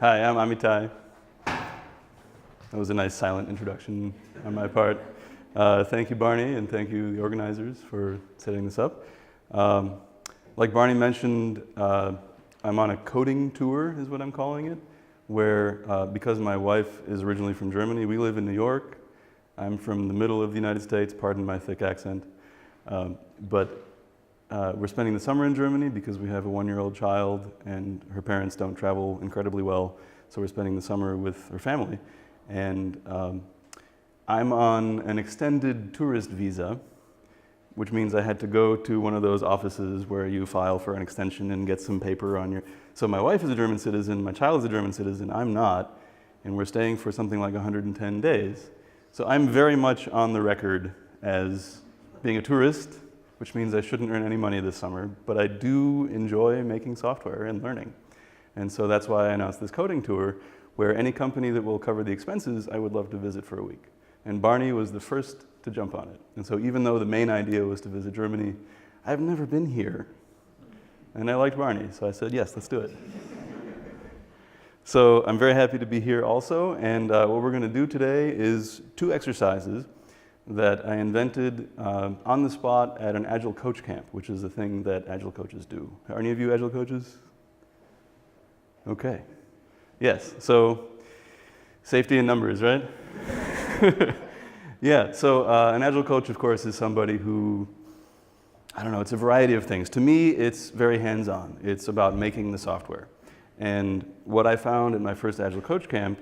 Hi, I'm Amitai. That was a nice silent introduction on my part. Thank you, Barney, and thank you, the organizers, for setting this up. Like Barney mentioned, I'm on a coding tour, is what I'm calling it, where because my wife is originally from Germany, we live in New York. I'm from the middle of the United States, pardon my thick accent. But we're spending the summer in Germany because we have a 1-year-old child and her parents don't travel incredibly well. So we're spending the summer with her family. And I'm on an extended tourist visa, which means I had to go to one of those offices where you file for an extension and get some paper on your... So my wife is a German citizen, my child is a German citizen, I'm not, and we're staying for something like 110 days. So I'm very much on the record as being a tourist, which means I shouldn't earn any money this summer, but I do enjoy making software and learning. And so that's why I announced this coding tour, where any company that will cover the expenses, I would love to visit for a week. And Barney was the first to jump on it. And so even though the main idea was to visit Germany, I've never been here. And I liked Barney, so I said, yes, let's do it. So I'm very happy to be here also, and what we're going to do today is 2 exercises that I invented on the spot at an Agile coach camp, which is a thing that Agile coaches do. Are any of you Agile coaches? Okay. Yes, so safety in numbers, right? Yeah, so an Agile coach, of course, is somebody who, I don't know, it's a variety of things. To me, it's very hands-on. It's about making the software. And what I found in my first Agile coach camp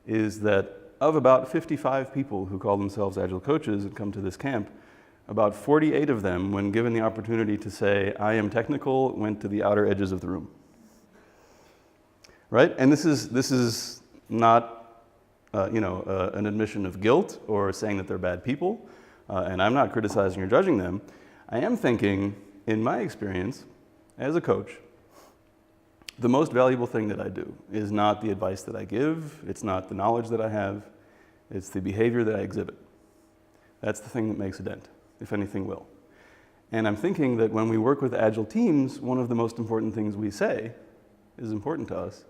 is that of about 55 people who call themselves Agile coaches and come to this camp, about 48 of them, when given the opportunity to say, I am technical, went to the outer edges of the room. Right? And this is not an admission of guilt or saying that they're bad people, and I'm not criticizing or judging them. I am thinking, in my experience as a coach, the most valuable thing that I do is not the advice that I give, it's not the knowledge that I have, it's the behavior that I exhibit. That's the thing that makes a dent, if anything will. And I'm thinking that when we work with Agile teams, one of the most important things we say is important to us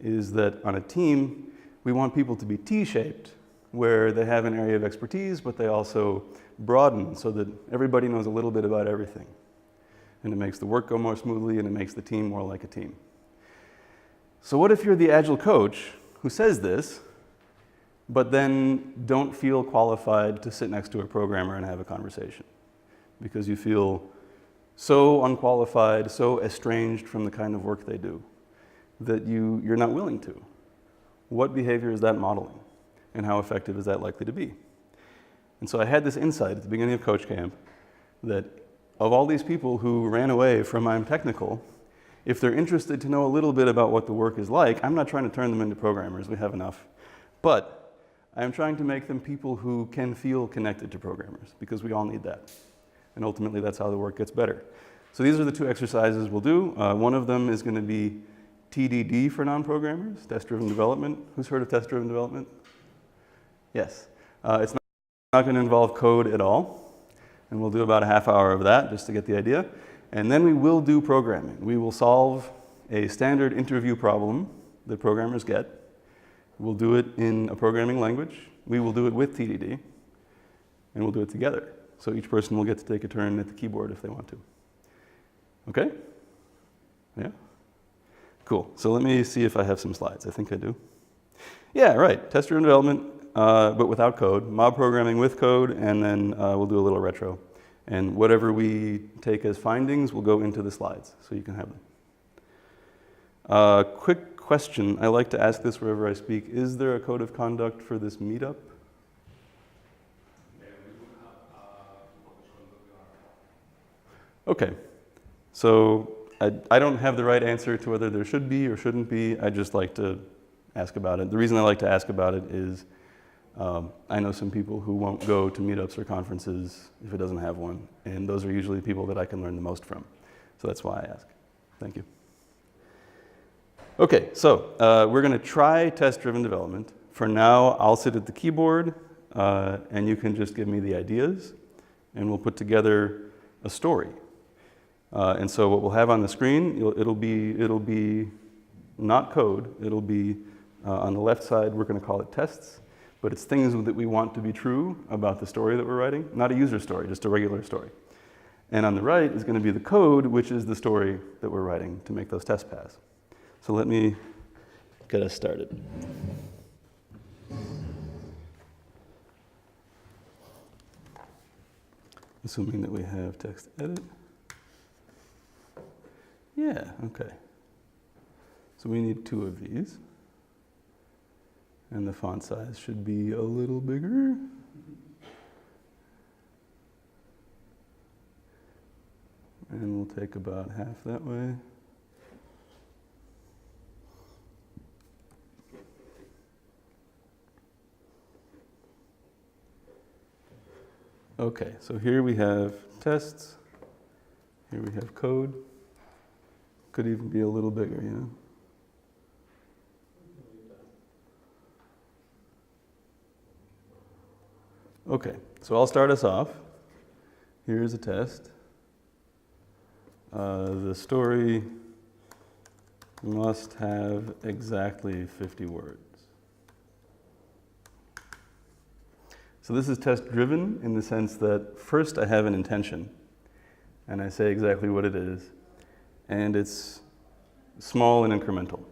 is that on a team, we want people to be T-shaped, where they have an area of expertise, but they also broaden so that everybody knows a little bit about everything. And it makes the work go more smoothly, and it makes the team more like a team. So what if you're the Agile coach who says this, but then don't feel qualified to sit next to a programmer and have a conversation? Because you feel so unqualified, so estranged from the kind of work they do, that you're not willing to. What behavior is that modeling? And how effective is that likely to be? And so I had this insight at the beginning of Coach Camp that of all these people who ran away from I'm technical, if they're interested to know a little bit about what the work is like, I'm not trying to turn them into programmers, we have enough. But I'm trying to make them people who can feel connected to programmers, because we all need that. And ultimately, that's how the work gets better. So these are the 2 exercises we'll do. One of them is going to be TDD for non-programmers, test-driven development. Who's heard of test-driven development? Yes. It's not going to involve code at all. And we'll do about a half hour of that just to get the idea. And then we will do programming. We will solve a standard interview problem that programmers get. We'll do it in a programming language. We will do it with TDD. And we'll do it together. So each person will get to take a turn at the keyboard if they want to. Okay? Yeah? Cool. So let me see if I have some slides. I think I do. Yeah, right. Test-driven development, but without code. Mob programming with code, and then we'll do a little retro. And whatever we take as findings will go into the slides, so you can have them. Quick question. I like to ask this wherever I speak. Is there a code of conduct for this meetup? Okay. So I don't have the right answer to whether there should be or shouldn't be. I just like to ask about it. The reason I like to ask about it is I know some people who won't go to meetups or conferences if it doesn't have one, and those are usually people that I can learn the most from. So that's why I ask. Thank you. Okay, so we're going to try test-driven development. For now, I'll sit at the keyboard, and you can just give me the ideas, and we'll put together a story. And so what we'll have on the screen, it'll be not code. It'll be on the left side, we're going to call it tests, but it's things that we want to be true about the story that we're writing, not a user story, just a regular story. And on the right is going to be the code, which is the story that we're writing to make those tests pass. So let me get us started. Assuming that we have text edit. Yeah, okay. So we need 2 of these. And the font size should be a little bigger. And we'll take about half that way. Okay, so here we have tests. Here we have code. Could even be a little bigger, you know? Okay, so I'll start us off. Here's a test. The story must have exactly 50 words. So this is test-driven in the sense that first I have an intention, and I say exactly what it is, and it's small and incremental.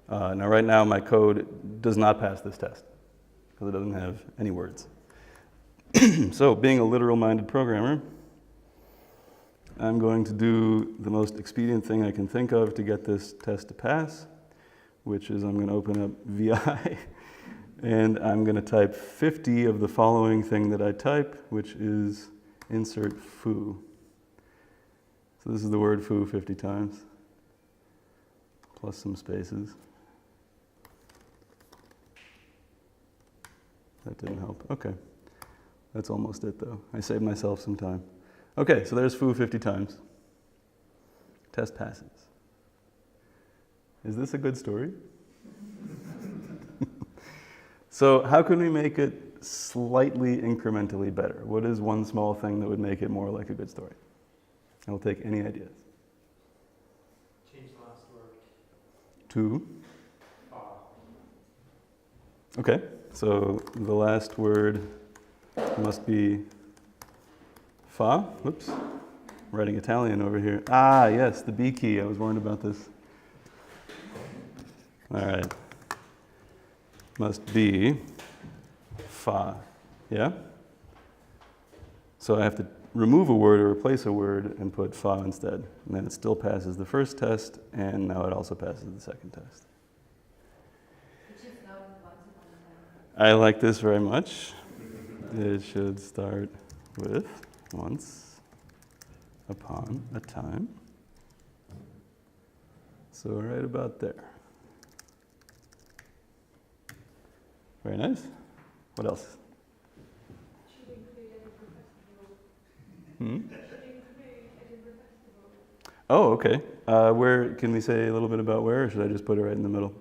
Now right now my code does not pass this test, because it doesn't have any words. So being a literal-minded programmer, I'm going to do the most expedient thing I can think of to get this test to pass, which is I'm going to open up VI, and I'm going to type 50 of the following thing that I type, which is insert foo. So this is the word foo 50 times, plus some spaces. That didn't help. Okay. That's almost it, though. I saved myself some time. Okay, so there's foo 50 times. Test passes. Is this a good story? So how can we make it slightly incrementally better? What is one small thing that would make it more like a good story? I'll take any ideas. Change the last word. To? Okay, so the last word must be fa. Whoops, I'm writing Italian over here. Ah, yes, the B key. I was warned about this. All right. Must be fa. Yeah? So I have to remove a word or replace a word and put fa instead. And then it still passes the first test, and now it also passes the second test. I like this very much. It should start with once upon a time. So right about there. Very nice. What else? Should include Edinburgh Festival. Hmm? Should include Edinburgh Festival. Oh, okay. Where can we say a little bit about where, or should I just put it right in the middle?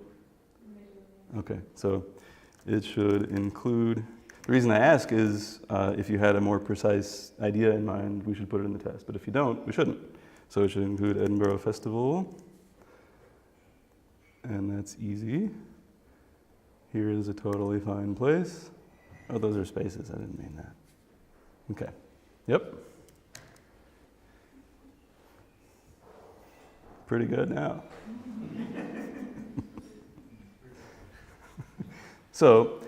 Okay, so it should include. The reason I ask is if you had a more precise idea in mind, we should put it in the test. But if you don't, we shouldn't. So it should include Edinburgh Festival. And that's easy. Here is a totally fine place. Oh, those are spaces. I didn't mean that. Okay. Yep. Pretty good now. So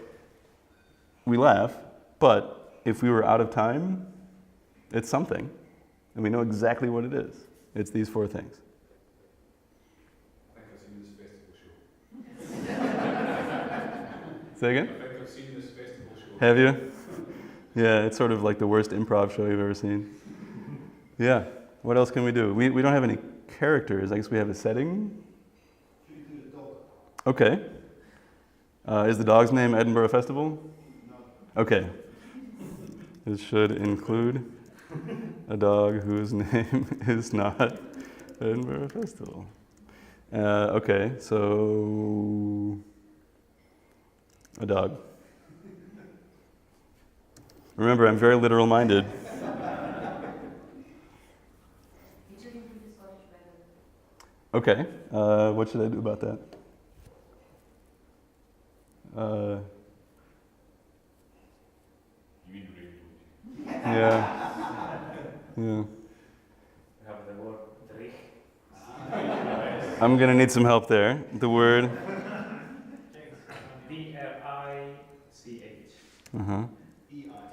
we laugh, but if we were out of time, it's something. And we know exactly what it is. It's these 4 things. I think I've seen this festival show. Say again? I think I've seen this festival show. Have you? Yeah, it's sort of like the worst improv show you've ever seen. Yeah. What else can we do? We don't have any characters. I guess we have a setting. Okay. Is the dog's name Edinburgh Festival? No. Okay. It should include a dog whose name is not Edinburgh Festival. Okay, so a dog. Remember, I'm very literal-minded. Okay, what should I do about that? You mean really? Yeah, yeah. Have the word drich. I'm gonna need some help there. The word. D-R-I-C-H. Uh-huh. D-R.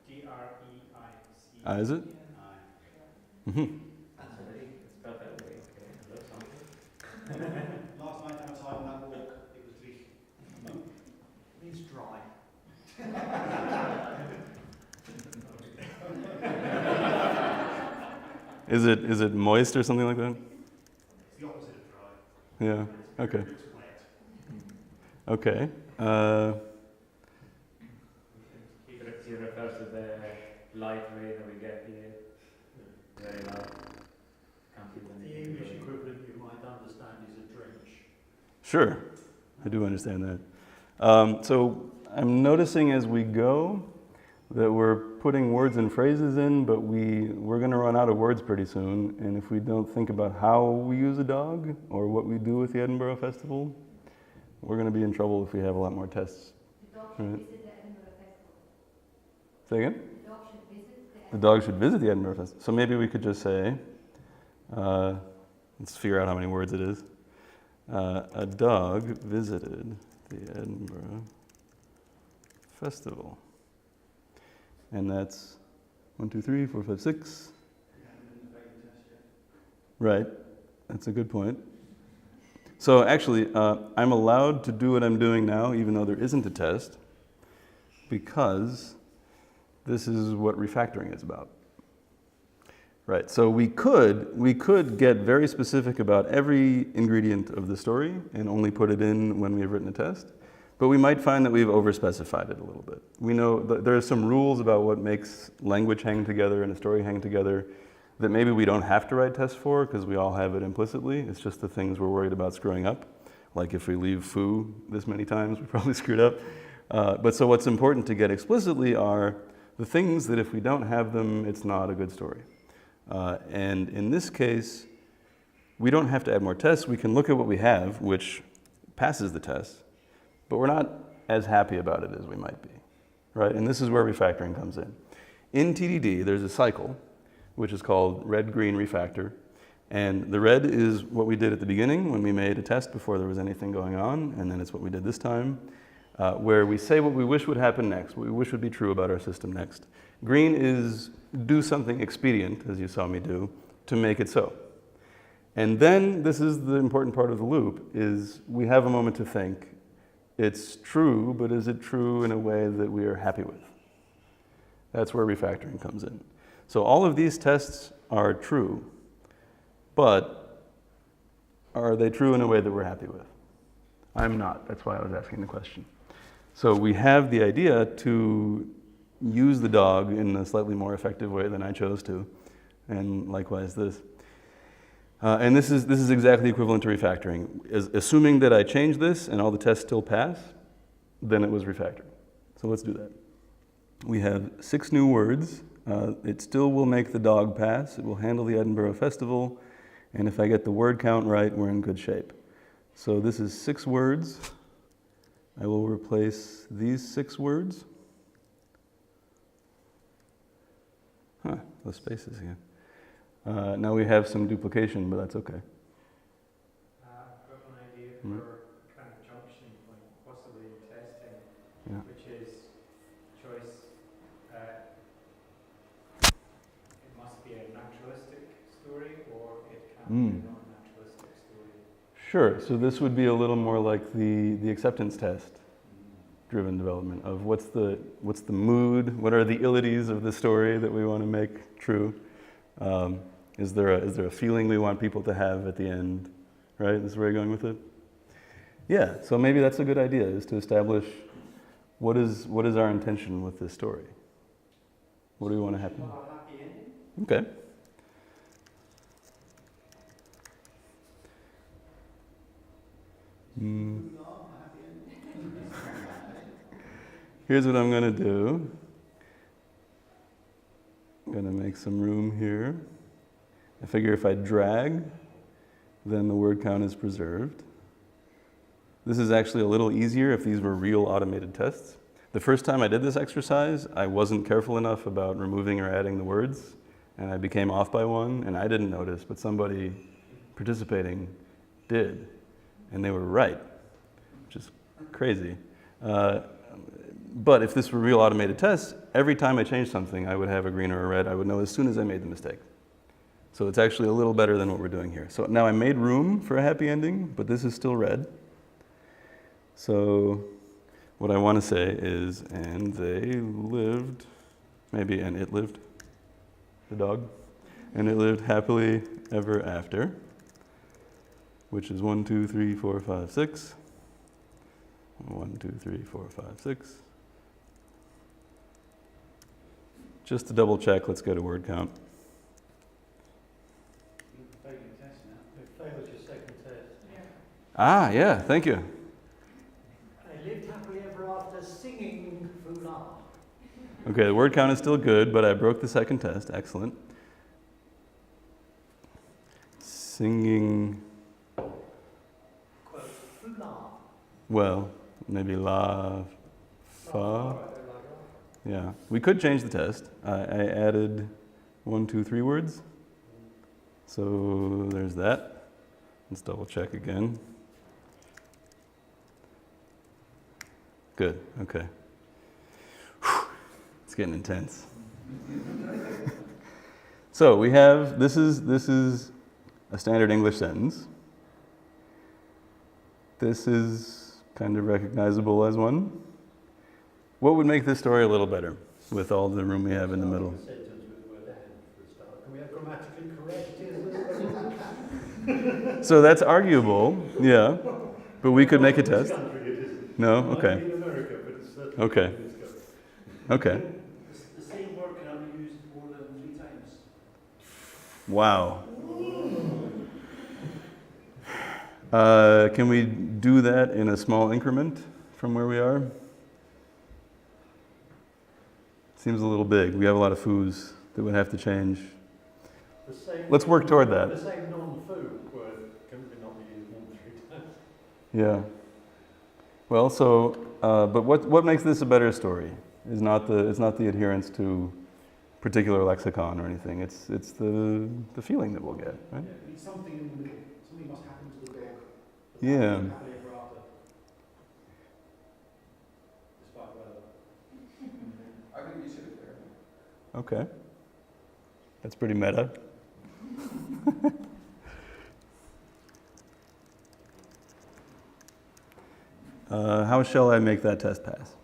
D-R-E-I-C. Is it? Mm-hmm. It's spelled that way. Okay. That's something. Last night outside on that walk, it was drich. Means dry. Is it moist or something like that? It's the opposite of dry. Yeah. Okay. It's wet. Okay. He refers to the light ray that we get here. Very loud. Can't keep The anything English going. equivalent you might understand is a drench. Sure, I do understand that. So I'm noticing as we go that we're putting words and phrases in, but we're going to run out of words pretty soon. And if we don't think about how we use a dog or what we do with the Edinburgh Festival, we're going to be in trouble if we have a lot more tests. The dog Right. should visit the Edinburgh Festival. Say again? The dog should visit the The dog should visit the Edinburgh Festival. So maybe we could just say, let's figure out how many words it is. A dog visited the Edinburgh Festival. And that's 1, 2, 3, 4, 5, 6. You haven't been to the test yet. Right. That's a good point. So actually, I'm allowed to do what I'm doing now, even though there isn't a test, because this is what refactoring is about. Right. So we could get very specific about every ingredient of the story and only put it in when we've written a test. But we might find that we've overspecified it a little bit. We know that there are some rules about what makes language hang together and a story hang together that maybe we don't have to write tests for because we all have it implicitly. It's just the things we're worried about screwing up. Like if we leave foo this many times, we probably screwed up. But so what's important to get explicitly are the things that if we don't have them, it's not a good story. And in this case, we don't have to add more tests. We can look at what we have, which passes the test, but we're not as happy about it as we might be, right? And this is where refactoring comes in. In TDD, there's a cycle, which is called red, green, refactor. And the red is what we did at the beginning when we made a test before there was anything going on, and then it's what we did this time, where we say what we wish would happen next, what we wish would be true about our system next. Green is do something expedient, as you saw me do, to make it so. And then, this is the important part of the loop, is we have a moment to think, it's true, but is it true in a way that we are happy with? That's where refactoring comes in. So all of these tests are true, but are they true in a way that we're happy with? I'm not, that's why I was asking the question. So we have the idea to use the dog in a slightly more effective way than I chose to, and likewise this. And this is exactly equivalent to refactoring. Assuming that I change this and all the tests still pass, then it was refactoring. So let's do that. We have 6 new words. It still will make the dog pass. It will handle the Edinburgh Festival. And if I get the word count right, we're in good shape. So this is 6 words. I will replace these 6 words. Those spaces again. Now we have some duplication, but that's okay. I've got an idea Mm. for kind of junction point, possibly in testing, Yeah. which is choice. It must be a naturalistic story, or it can be a non-naturalistic story. Sure, so this would be a little more like the acceptance test driven development of what's the mood, what are the illities of the story that we want to make true. Is there a feeling we want people to have at the end, right? This is where you're going with it? Yeah, so maybe that's a good idea, is to establish what is our intention with this story? What do we want to happen? Well, a happy ending. Okay. Moving on, a happy ending. Here's what I'm going to do. I'm going to make some room here. I figure if I drag, then the word count is preserved. This is actually a little easier if these were real automated tests. The first time I did this exercise, I wasn't careful enough about removing or adding the words, and I became off by one, and I didn't notice, but somebody participating did, and they were right, which is crazy. But if this were real automated tests, every time I changed something, I would have a green or a red. I would know as soon as I made the mistake. So it's actually a little better than what we're doing here. So now I made room for a happy ending, but this is still red. So what I want to say is, and they lived, maybe and it lived, the dog, and it lived happily ever after, which is 1, 2, 3, 4, 5, 6. 1, 2, 3, 4, 5, 6. Just to double check, let's go to word count. You failed your test now. You failed your second test. Ah, yeah, thank you. They lived happily ever after singing Foulard. Okay, the word count is still good, but I broke the second test. Excellent. Singing, Quote, Foulard. well, maybe la, fa. Yeah, we could change the test. I added 1, 2, 3 words. So there's that. Let's double check again. Good, okay. Whew, it's getting intense. So we have, this is a standard English sentence. This is kind of recognizable as one. What would make this story a little better with all the room we have in the middle? Sentence with the word and for a start. Can we have grammatically correct here? So that's arguable, yeah. But we could make a test. Country it isn't. No? Might Okay. be in America, but it's certainly Okay. in this country. Okay. The same word can only be used more than 3 times. Wow. Can we do that in a small increment from where we are? Seems a little big. We have a lot of foos that would have to change. The same Let's work toward that. The same non-food word can not be used more than 3 times. Yeah. Well, so, but what makes this a better story is not the adherence to particular lexicon or anything. It's the feeling that we'll get, right? Yeah, it's something in the middle. Something must happen to the dog. Yeah. Happily ever after. Despite whatever. I think you should have there. Okay. That's pretty meta. How shall I make that test pass?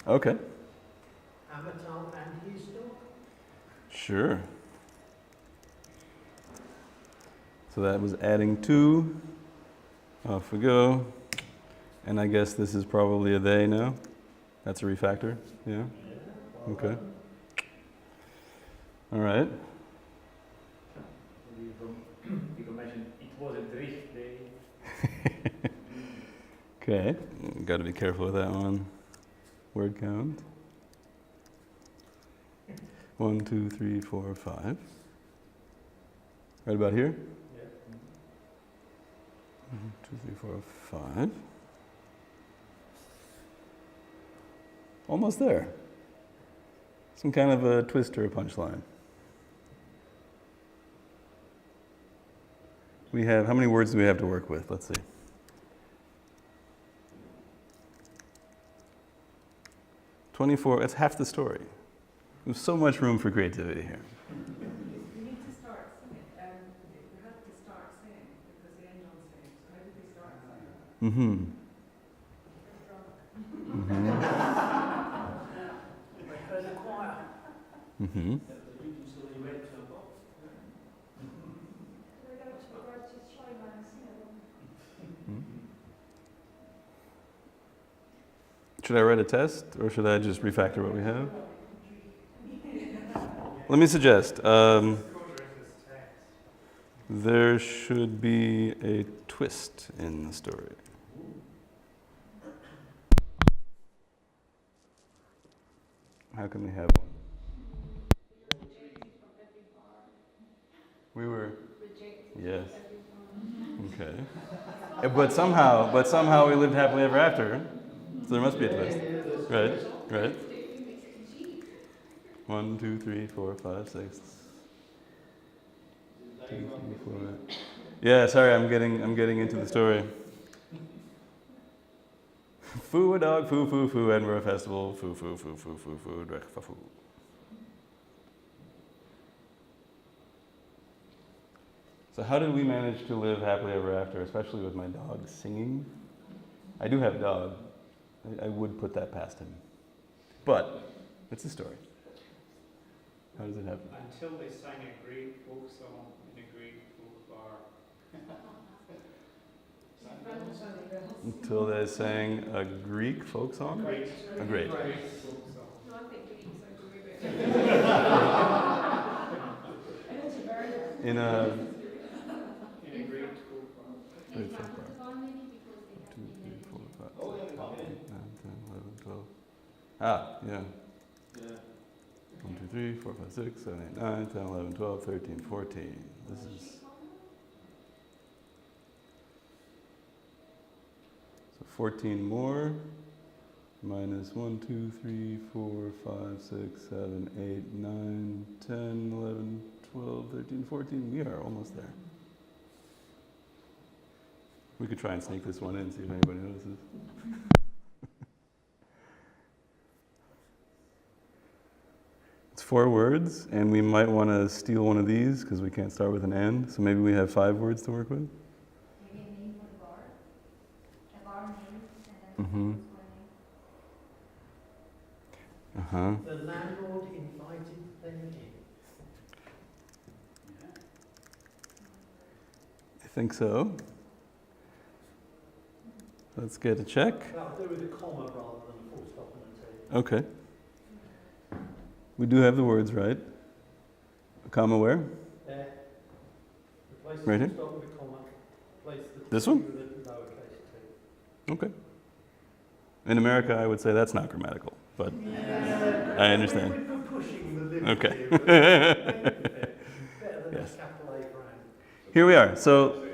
Okay. Amitai and his dog. Sure. So that was adding 2. Off we go. And I guess this is probably a they now. That's a refactor. Yeah. Okay. All right. You can mention it was a drift day. Okay. Got to be careful with that one. Word count. 1, 2, 3, 4, 5. Right about here? Yeah. 1, 2, 3, 4, 5. Almost there. Some kind of a twist or a punchline. We have, how many words do we have to work with? Let's see. 24, that's half the story. There's so much room for creativity here. You need to start singing. You have to start singing because the end on singing. So how did they start singing? They heard a choir. Mm-hmm. The reading so they read to a book. Should I write a test or should I just refactor what we have? Let me suggest. There should be a twist in the story. How can we have one? We were yes. Okay. But somehow we lived happily ever after. So there must be a twist. Right. Right. 1, 2, 3, 4, 5, 6. 2, 3, 4. Yeah, sorry, I'm getting into the story. Foo a dog, foo foo foo, Edinburgh Festival, foo foo foo foo foo foo, drech fa foo. So how did we manage to live happily ever after, especially with my dog singing? I do have a dog. I would put that past him. But it's a story. How does it happen? Until they sang a great folk song in a great folk bar. Until they sang a Greek folk song? Great. A great. Great folk song. No, I think Greek sounds way better. And it's a very In a In a great folk bar. Great In folk front of bar. the barn maybe because they 2, have 3, been 4, 5, Oh, yeah, 6, 7, come 8, in. 9, 10, 11, 12. Ah, yeah. Yeah. 1, 2, 3, 4, 5, 6, 7, 8, 9, 10, 11, 12, 13, 14. This is so 14 more. Minus 1, 2, 3, 4, 5, 6, 7, 8, 9, 10, 11, 12, 13, 14. We are almost there. We could try and sneak this one in, see if anybody notices. It's 4 words, and we might want to steal one of these because we can't start with an and. So maybe we have 5 words to work with. maybe a name for the bar. A bar name and then Mm-hmm. Uh-huh. The landlord invited them in. I think so. Let's get a check. That'll do with a comma rather than a full stop and a T. Okay. We do have the words right. A comma where? There. Replace Right the here? full stop with a comma. Replace the This T one? with a lowercase t. Okay. In America, I would say that's not grammatical, but I understand. We're pushing the limit Okay. here, but better than Yes. a capital A brand. Here we are. So,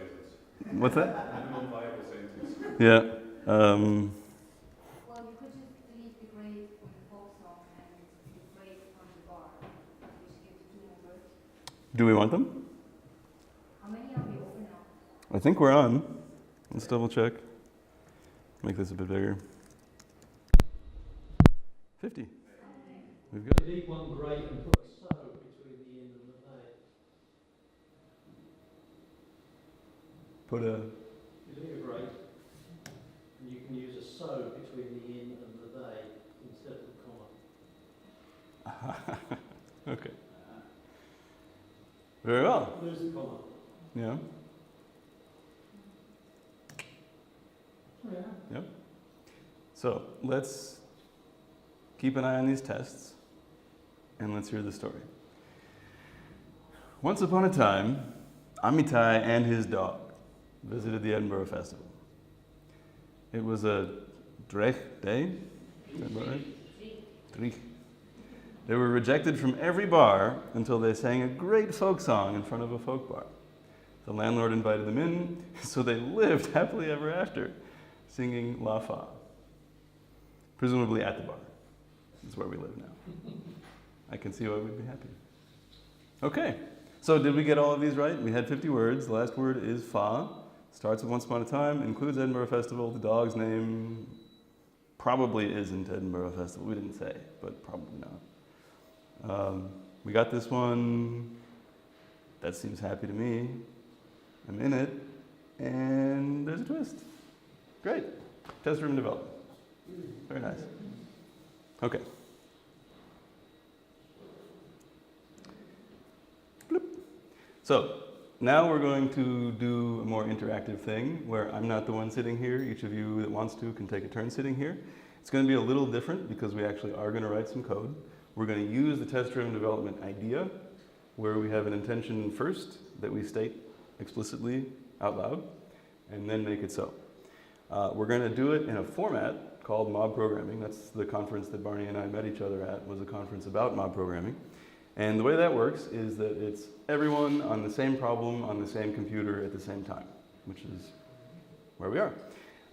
what's that? Minimum viable sentence. Yeah. Well, you could just delete the grade from the folk song and the grade from the bar, which gives 2 more words. Do we want them? How many are we open now? I think we're on. Let's double check. Make this a bit bigger. 50. We've got. Delete one great and put a so between the in and the they. Put a. Delete a great, and you can use a so between the in and the they instead of the comma. Okay. Very well. Lose the comma. Yeah. Yeah. Yep. So let's keep an eye on these tests and let's hear the story. Once upon a time, Amitai and his dog visited the Edinburgh Festival. It was a Drech day. Is that about right? Drech. They were rejected from every bar until they sang a great folk song in front of a folk bar. The landlord invited them in, so they lived happily ever after, singing La Fa. Presumably at the bar. That's where we live now. I can see why we'd be happy. Okay, so did we get all of these right? We had 50 words. The last word is Fa. Starts with Once Upon a Time, includes Edinburgh Festival. The dog's name probably isn't Edinburgh Festival. We didn't say, but probably not. We got this one. That seems happy to me. I'm in it. And there's a twist. Great. Test room development. Very nice. Okay. Bloop. So now we're going to do a more interactive thing where I'm not the one sitting here. Each of you that wants to can take a turn sitting here. It's going to be a little different because we actually are going to write some code. We're going to use the test-driven development idea where we have an intention first that we state explicitly out loud and then make it so. We're going to do it in a format called mob programming. That's the conference that Barney and I met each other at, was a conference about mob programming. And the way that works is that it's everyone on the same problem on the same computer at the same time, which is where we are.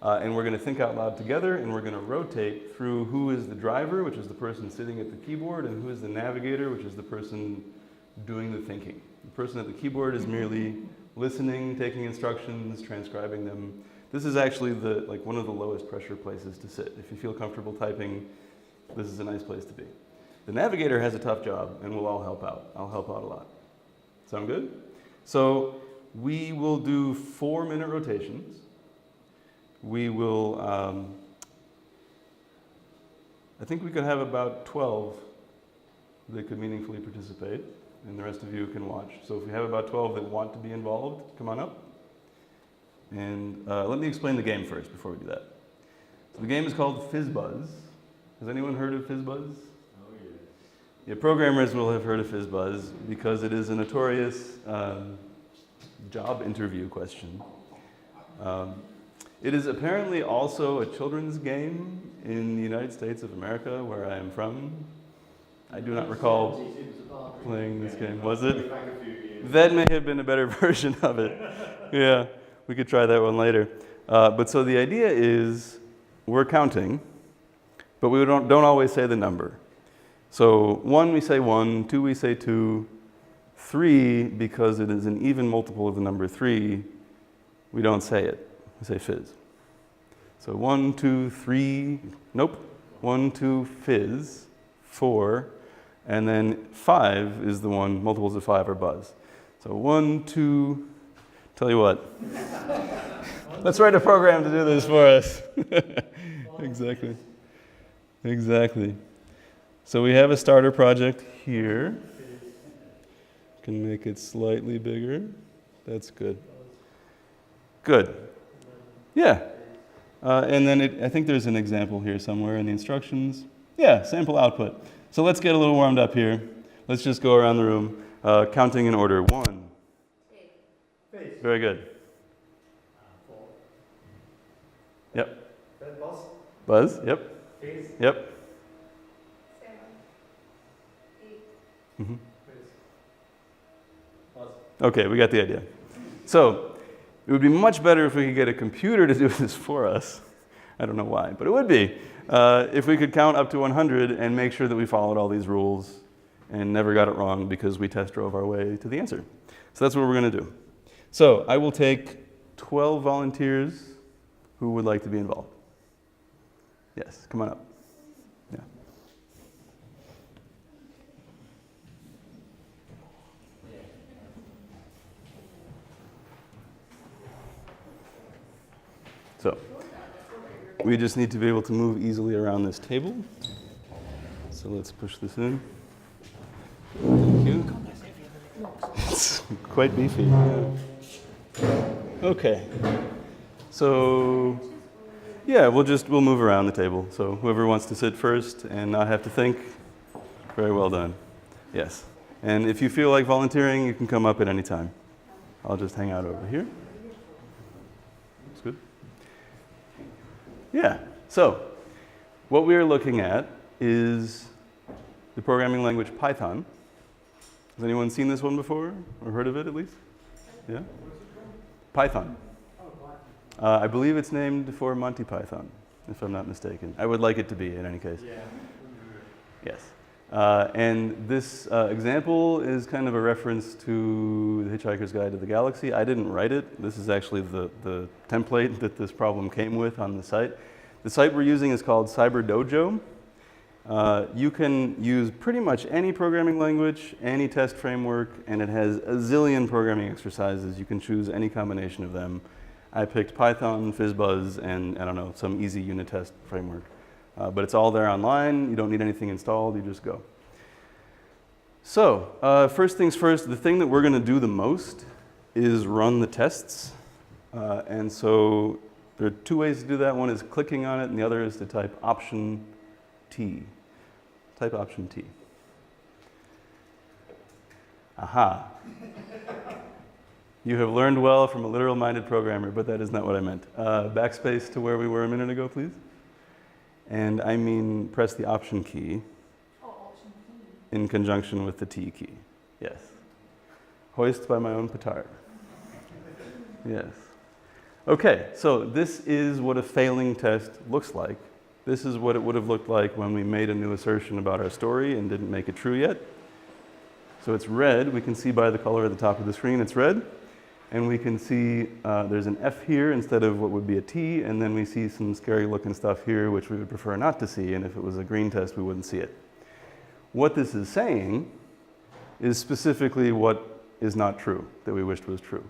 And we're going to think out loud together, and we're going to rotate through who is the driver, which is the person sitting at the keyboard, and who is the navigator, which is the person doing the thinking. The person at the keyboard is merely listening, taking instructions, transcribing them. This is actually one of the lowest pressure places to sit. If you feel comfortable typing, this is a nice place to be. The navigator has a tough job, and we'll all help out. I'll help out a lot. Sound good? So we will do 4-minute rotations. We will, I think we could have about 12 that could meaningfully participate, and the rest of you can watch. So if we have about 12 that want to be involved, come on up. And let me explain the game first before we do that. So the game is called Fizzbuzz. Has anyone heard of Fizzbuzz? Oh, yes. Yeah, programmers will have heard of Fizzbuzz because it is a notorious job interview question. It is apparently also a children's game in the United States of America, where I am from. I do not recall playing this game. Was it? That may have been a better version of it. Yeah, we could try that one later. But so the idea is we're counting, but we don't always say the number. So 1 we say 1, 2 we say 2, 3 because it is an even multiple of the number 3, we don't say it. We say fizz. So 1, 2, 3, nope. 1, 2, fizz, 4, and then 5 is the one, multiples of 5 are buzz. So 1, 2, tell you what. Let's write a program to do this for us. Exactly. Exactly. So we have a starter project here. Can make it slightly bigger. That's good. Good. Yeah. And then I think there's an example here somewhere in the instructions. Yeah, sample output. So let's get a little warmed up here. Let's just go around the room, counting in order. 1. Very good. 4. Yep. Buzz. Buzz. Yep. Fizz. Yep. 7, 8. Mm-hmm. Buzz. Okay, we got the idea. So it would be much better if we could get a computer to do this for us. I don't know why, but it would be. If we could count up to 100 and make sure that we followed all these rules and never got it wrong because we test drove our way to the answer. So that's what we're going to do. So I will take 12 volunteers who would like to be involved. Yes, come on up. Yeah. So we just need to be able to move easily around this table. So let's push this in. Thank you. It's quite beefy. Yeah. Okay. So yeah, we'll move around the table. So whoever wants to sit first and not have to think, very well done. Yes. And if you feel like volunteering, you can come up at any time. I'll just hang out over here. That's good. Yeah. So what we are looking at is the programming language Python. Has anyone seen this one before or heard of it at least? Yeah? Python. I believe it's named for Monty Python, if I'm not mistaken. I would like it to be in any case. Yeah. Yes. And this example is kind of a reference to The Hitchhiker's Guide to the Galaxy. I didn't write it. This is actually the template that this problem came with on the site. The site we're using is called Cyber Dojo. You can use pretty much any programming language, any test framework, and it has a zillion programming exercises. You can choose any combination of them. I picked Python, Fizzbuzz, and I don't know, some easy unit test framework. But it's all there online. You don't need anything installed. You just go. So first things first, the thing that we're going to do the most is run the tests. And so there are 2 ways to do that. One is clicking on it, and the other is to type Option T. Type Option T. Aha. You have learned well from a literal-minded programmer, but that is not what I meant. Backspace to where we were a minute ago, please. And I mean press the Option key Option key. in conjunction with the T key. Yes. Hoist by my own petard. Yes. Okay, so this is what a failing test looks like. This is what it would have looked like when we made a new assertion about our story and didn't make it true yet. So it's red. We can see by the color at the top of the screen it's red. And we can see there's an F here instead of what would be a T, and then we see some scary looking stuff here which we would prefer not to see, and if it was a green test we wouldn't see it. What this is saying is specifically what is not true, that we wished was true.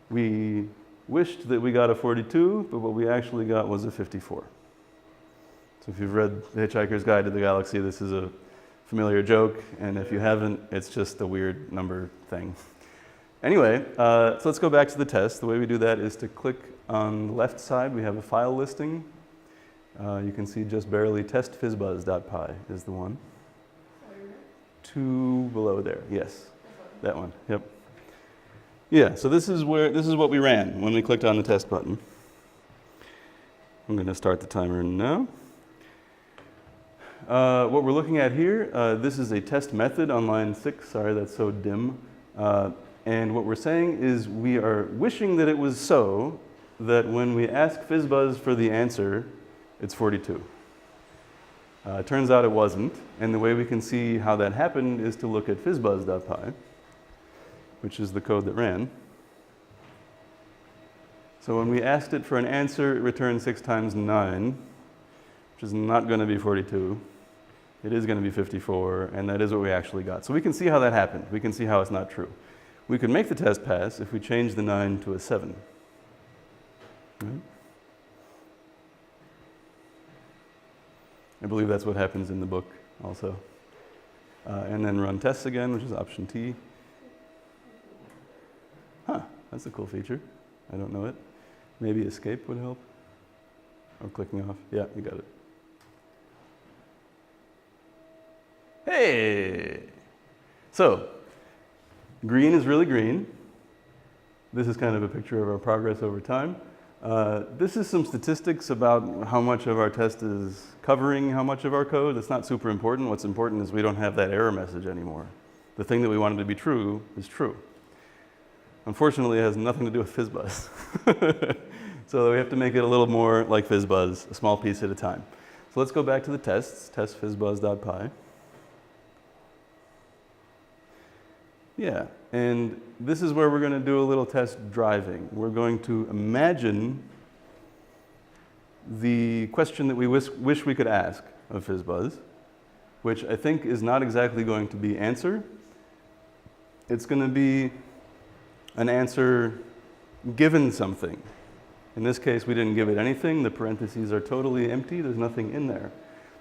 We wished that we got a 42, but what we actually got was a 54. So if you've read The Hitchhiker's Guide to the Galaxy, this is a familiar joke, and if you haven't, it's just a weird number thing. Anyway, so let's go back to the test. The way we do that is to click on the left side. We have a file listing. You can see just barely testfizzbuzz.py is the one. Two below there, yes, that one, yep. Yeah, so this is what we ran when we clicked on the test button. I'm going to start the timer now. What we're looking at here, this is a test method on line 6. Sorry, that's so dim. And what we're saying is we are wishing that it was so that when we ask Fizzbuzz for the answer, it's 42. It turns out it wasn't, and the way we can see how that happened is to look at fizzbuzz.py, which is the code that ran. So when we asked it for an answer, it returned 6 times 9, which is not going to be 42. It is going to be 54, and that is what we actually got. So we can see how that happened. We can see how it's not true. We could make the test pass if we change the 9 to a 7. Right? I believe that's what happens in the book also. And then run tests again, which is Option T. Huh, that's a cool feature. I don't know it. Maybe escape would help. Or clicking off. Yeah, you got it. Hey! So, green is really green. This is kind of a picture of our progress over time. This is some statistics about how much of our test is covering how much of our code. It's not super important. What's important is we don't have that error message anymore. The thing that we wanted to be true is true. Unfortunately, it has nothing to do with Fizzbuzz. So we have to make it a little more like Fizzbuzz, a small piece at a time. So let's go back to the tests, testfizzbuzz.py. Yeah, and this is where we're going to do a little test driving. We're going to imagine the question that we wish we could ask of Fizzbuzz, which I think is not exactly going to be answer. It's going to be an answer given something. In this case, we didn't give it anything. The parentheses are totally empty. There's nothing in there.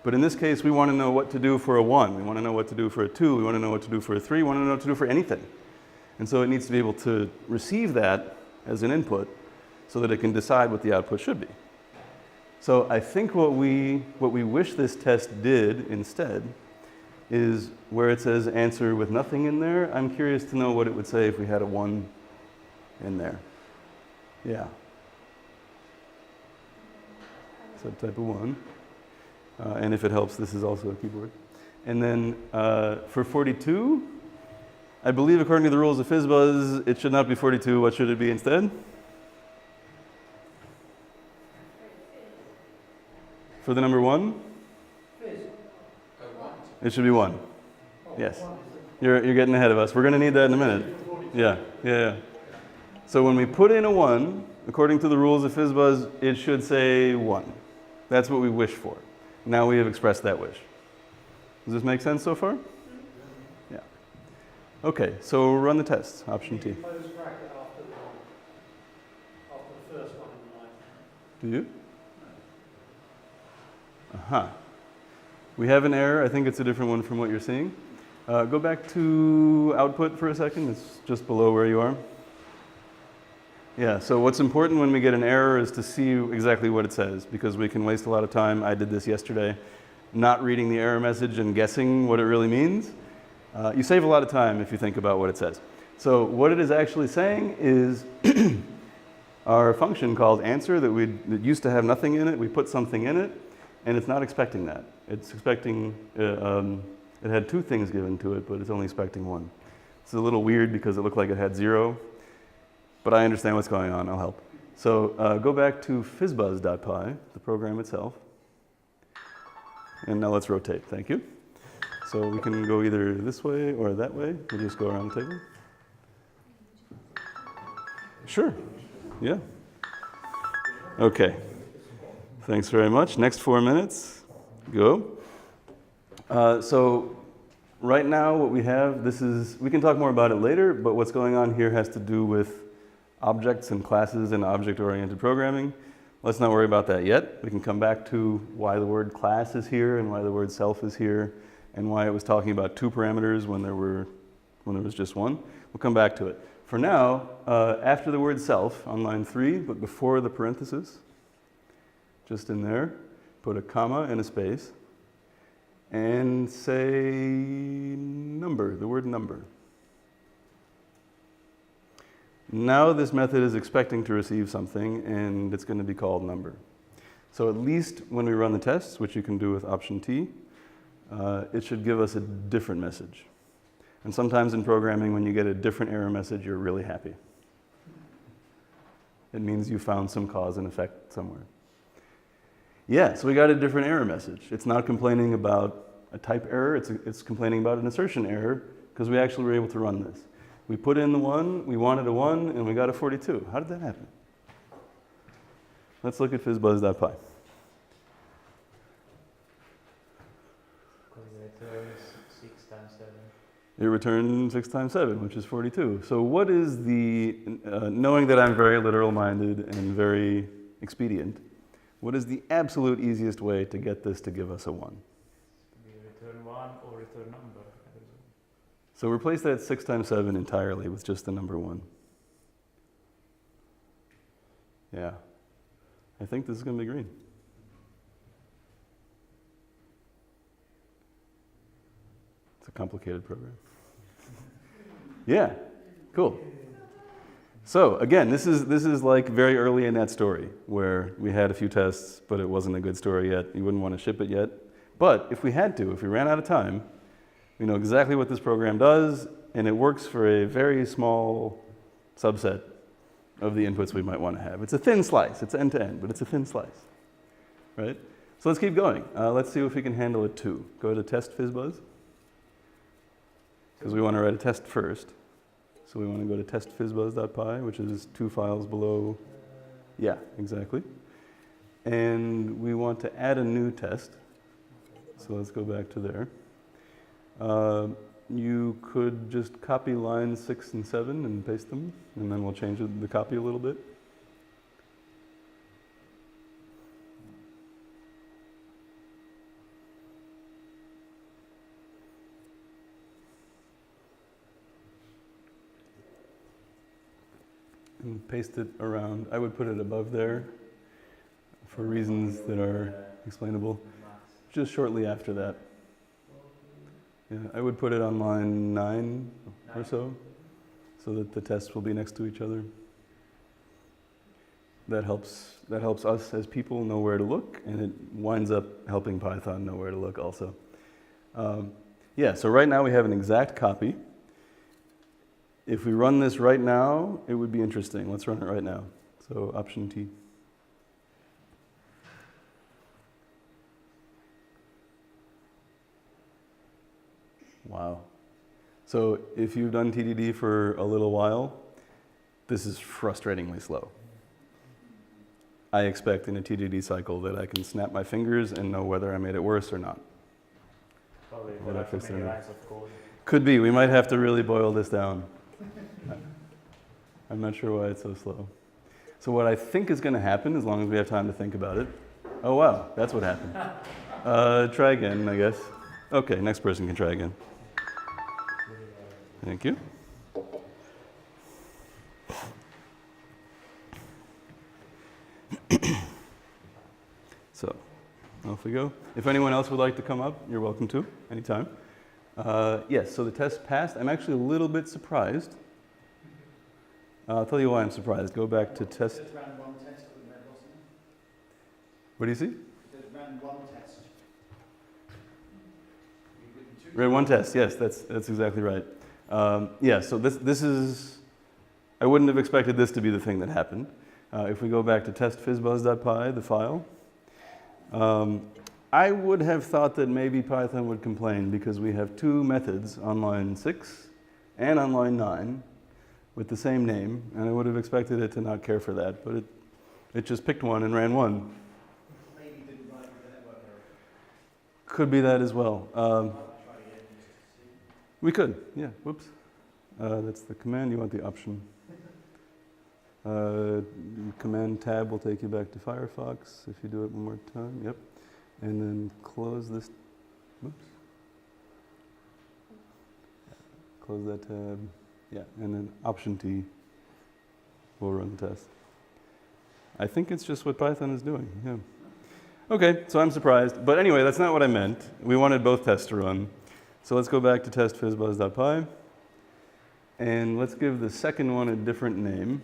But in this case, we want to know what to do for a 1. We want to know what to do for a 2. We want to know what to do for a 3. We want to know what to do for anything. And so it needs to be able to receive that as an input so that it can decide what the output should be. So I think what we wish this test did instead is where it says answer with nothing in there, I'm curious to know what it would say if we had a 1 in there. Yeah. So type of 1. And if it helps, this is also a keyboard. And then for 42, I believe according to the rules of Fizzbuzz, it should not be 42. What should it be instead? For the number 1? It should be 1. Yes. You're getting ahead of us. We're going to need that in a minute. Yeah. So when we put in a 1, according to the rules of Fizzbuzz, it should say 1. That's what we wish for. Now we have expressed that wish. Does this make sense so far? Yeah. Okay, so run the tests. Option T. Close bracket after the first one in the line. Do you? Aha. We have an error. I think it's a different one from what you're seeing. Go back to output for a second. It's just below where you are. Yeah, so what's important when we get an error is to see exactly what it says, because we can waste a lot of time. I did this yesterday, not reading the error message and guessing what it really means. You save a lot of time if you think about what it says. So what it is actually saying is our function called answer that used to have nothing in it, we put something in it, and it's not expecting that. It's expecting, it had two things given to it, but it's only expecting one. It's a little weird because it looked like it had 0, but I understand what's going on, I'll help. So go back to fizzbuzz.py, the program itself. And now let's rotate, thank you. So we can go either this way or that way. We'll just go around the table. Sure, yeah. Okay, thanks very much. Next 4 minutes, go. So right now what we have, we can talk more about it later, but what's going on here has to do with objects and classes and object-oriented programming. Let's not worry about that yet. We can come back to why the word class is here and why the word self is here and why it was talking about 2 parameters when there was just 1. We'll come back to it. For now, after the word self on line 3, but before the parenthesis, just in there, put a comma and a space and say number, the word number. Now this method is expecting to receive something and it's going to be called number. So at least when we run the tests, which you can do with option T, it should give us a different message. And sometimes in programming, when you get a different error message, you're really happy. It means you found some cause and effect somewhere. Yeah, so we got a different error message. It's not complaining about a type error, it's complaining about an assertion error because we actually were able to run this. We put in the 1, we wanted a 1, and we got a 42. How did that happen? Let's look at fizzbuzz.py. It returned 6 times 7, which is 42. So what is the, knowing that I'm very literal-minded and very expedient, what is the absolute easiest way to get this to give us a 1? Return 1 or return number. So replace that 6 times 7 entirely with just the number 1. Yeah. I think this is going to be green. It's a complicated program. Yeah, cool. So again, this is like very early in that story where we had a few tests, but it wasn't a good story yet. You wouldn't want to ship it yet. But if we had to, if we ran out of time, we know exactly what this program does, and it works for a very small subset of the inputs we might want to have. It's a thin slice. It's end-to-end, but it's a thin slice, right? So let's keep going. Let's see if we can handle it too. Go to test Fizzbuzz, because we want to write a test first. So we want to go to testfizzbuzz.py, which is 2 files below. Yeah, exactly. And we want to add a new test. So let's go back to there. You could just copy lines 6 and 7 and paste them, and then we'll change the copy a little bit. And paste it around. I would put it above there for reasons that are explainable. Just shortly after that. Yeah, I would put it on line 9 or so that the tests will be next to each other. That helps us as people know where to look, and it winds up helping Python know where to look also. Yeah, so right now we have an exact copy. If we run this right now, it would be interesting. Let's run it right now. So option T. Wow. So if you've done TDD for a little while, this is frustratingly slow. I expect in a TDD cycle that I can snap my fingers and know whether I made it worse or not. Probably there are too many lines of code. Could be. We might have to really boil this down. I'm not sure why it's so slow. So what I think is going to happen, as long as we have time to think about it. Oh, wow. That's what happened. Try again, I guess. Okay, next person can try again. Thank you. So, off we go. If anyone else would like to come up, you're welcome to, anytime. Yes, so the test passed. I'm actually a little bit surprised I'll tell you why I'm surprised. Go back to test. It says ran one test with red, wasn't it? What do you see? It says ran one test. We've written two. Ran one test. Yes, that's exactly right. Yeah. So this is. I wouldn't have expected this to be the thing that happened. If we go back to test fizzbuzz.py, the file, I would have thought that maybe Python would complain because we have two methods on line 6 and on line 9 with the same name, and I would have expected it to not care for that, but it just picked one and ran one. Maybe didn't write with the network error. Could be that as well. I'll try again just to see. We could, yeah, whoops. That's the command, you want the option. Command tab will take you back to Firefox if you do it one more time, yep. And then close this, whoops. Close that tab, yeah, and then option T will run the test. I think it's just what Python is doing, yeah. Okay, so I'm surprised, but anyway, that's not what I meant. We wanted both tests to run. So let's go back to test fizzbuzz.py, and let's give the second one a different name.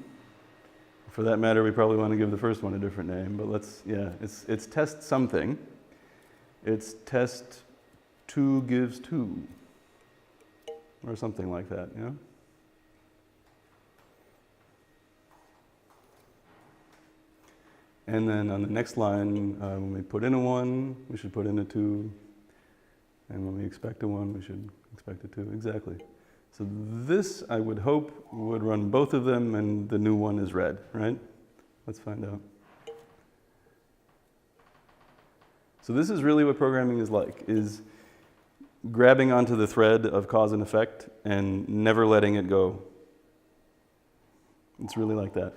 For that matter, we probably want to give the first one a different name, but let's, yeah, it's test something. It's test 2 gives 2, or something like that, yeah? And then on the next line, when we put in a 1, we should put in a 2. And when we expect a 1, we should expect a 2, exactly. So this, I would hope, would run both of them, and the new one is red, right? Let's find out. So this is really what programming is like, is grabbing onto the thread of cause and effect and never letting it go. It's really like that.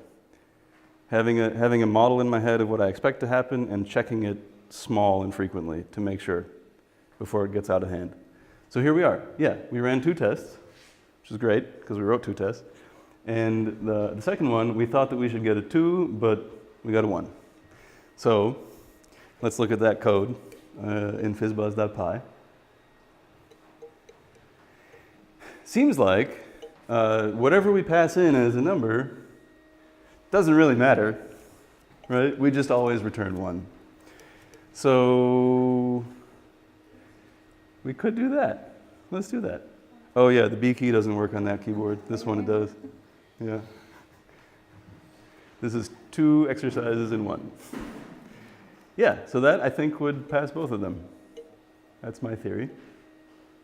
Having a model in my head of what I expect to happen and checking it small and frequently to make sure before it gets out of hand. So here we are. Yeah, we ran 2 tests, which is great because we wrote 2 tests. And the second one, we thought that we should get a 2, but we got a 1. So let's look at that code in fizzbuzz.py. Seems like whatever we pass in as a number doesn't really matter, right? We just always return 1. So we could do that. Let's do that. Oh yeah, the B key doesn't work on that keyboard. This one it does. Yeah. This is 2 exercises in 1. Yeah, so that I think would pass both of them. That's my theory.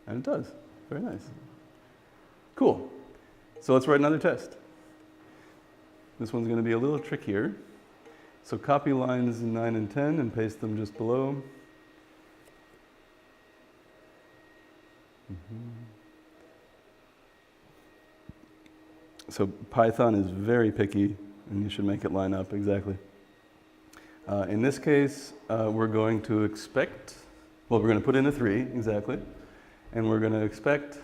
And it does. Very nice. Cool. So let's write another test. This one's going to be a little trickier. So copy lines 9 and 10 and paste them just below. So Python is very picky, and you should make it line up exactly. In this case, we're going to expect, well, we're going to put in a 3, exactly, and we're going to expect,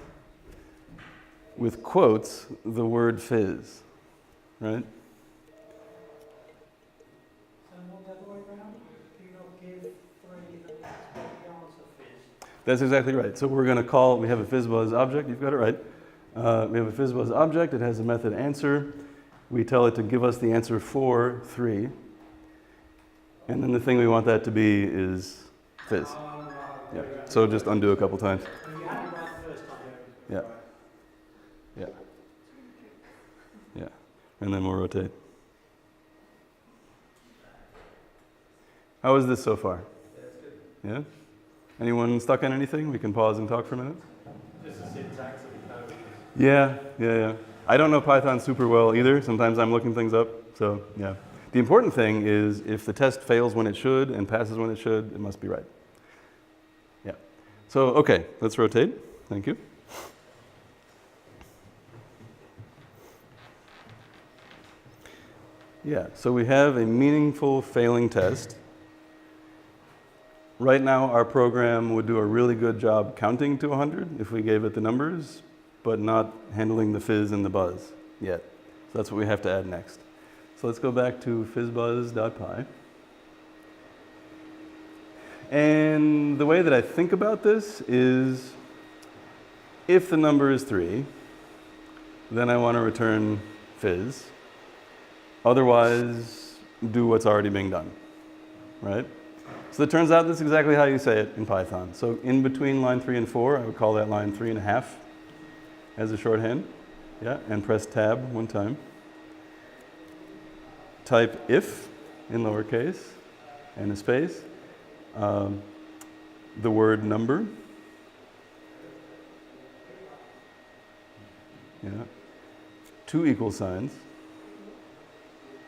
with quotes, the word fizz, right? And what the other way around? Do you not give 3 and expect the answer fizz? That's exactly right. So we're going to call, we have a Fizzbuzz object, you've got it right. We have a Fizzbuzz object, it has a method answer. We tell it to give us the answer for 3. And then the thing we want that to be is fizz. Yeah. So just undo a couple times. You had it right the first time. Yeah. Yeah. Yeah. And then we'll rotate. How is this so far? Yeah? Anyone stuck on anything? We can pause and talk for a minute. Just the syntax of the code. Yeah. I don't know Python super well either. Sometimes I'm looking things up. So, yeah. The important thing is if the test fails when it should and passes when it should, it must be right. Yeah. So, okay, let's rotate. Thank you. Yeah, so we have a meaningful failing test. Right now, our program would do a really good job counting to 100 if we gave it the numbers, but not handling the fizz and the buzz yet. So that's what we have to add next. So let's go back to fizzbuzz.py. And the way that I think about this is if the number is 3, then I want to return fizz. Otherwise, do what's already being done, right? So it turns out that's exactly how you say it in Python. So in between line 3 and 4, I would call that line 3.5 as a shorthand. Yeah, and press tab one time. Type if in lowercase and a space. The word number. Yeah. 2 equal signs.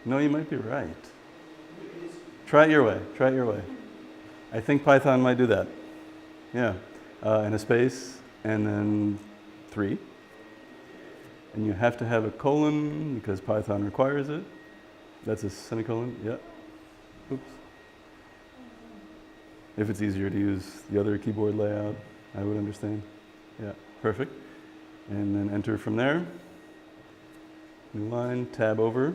No, you might be right. Try it your way. Try it your way. I think Python might do that. Yeah. And a space, and then 3. And you have to have a colon because Python requires it. That's a semicolon. Yeah. Oops. If it's easier to use the other keyboard layout, I would understand. Yeah, perfect. And then enter from there. New line, tab over.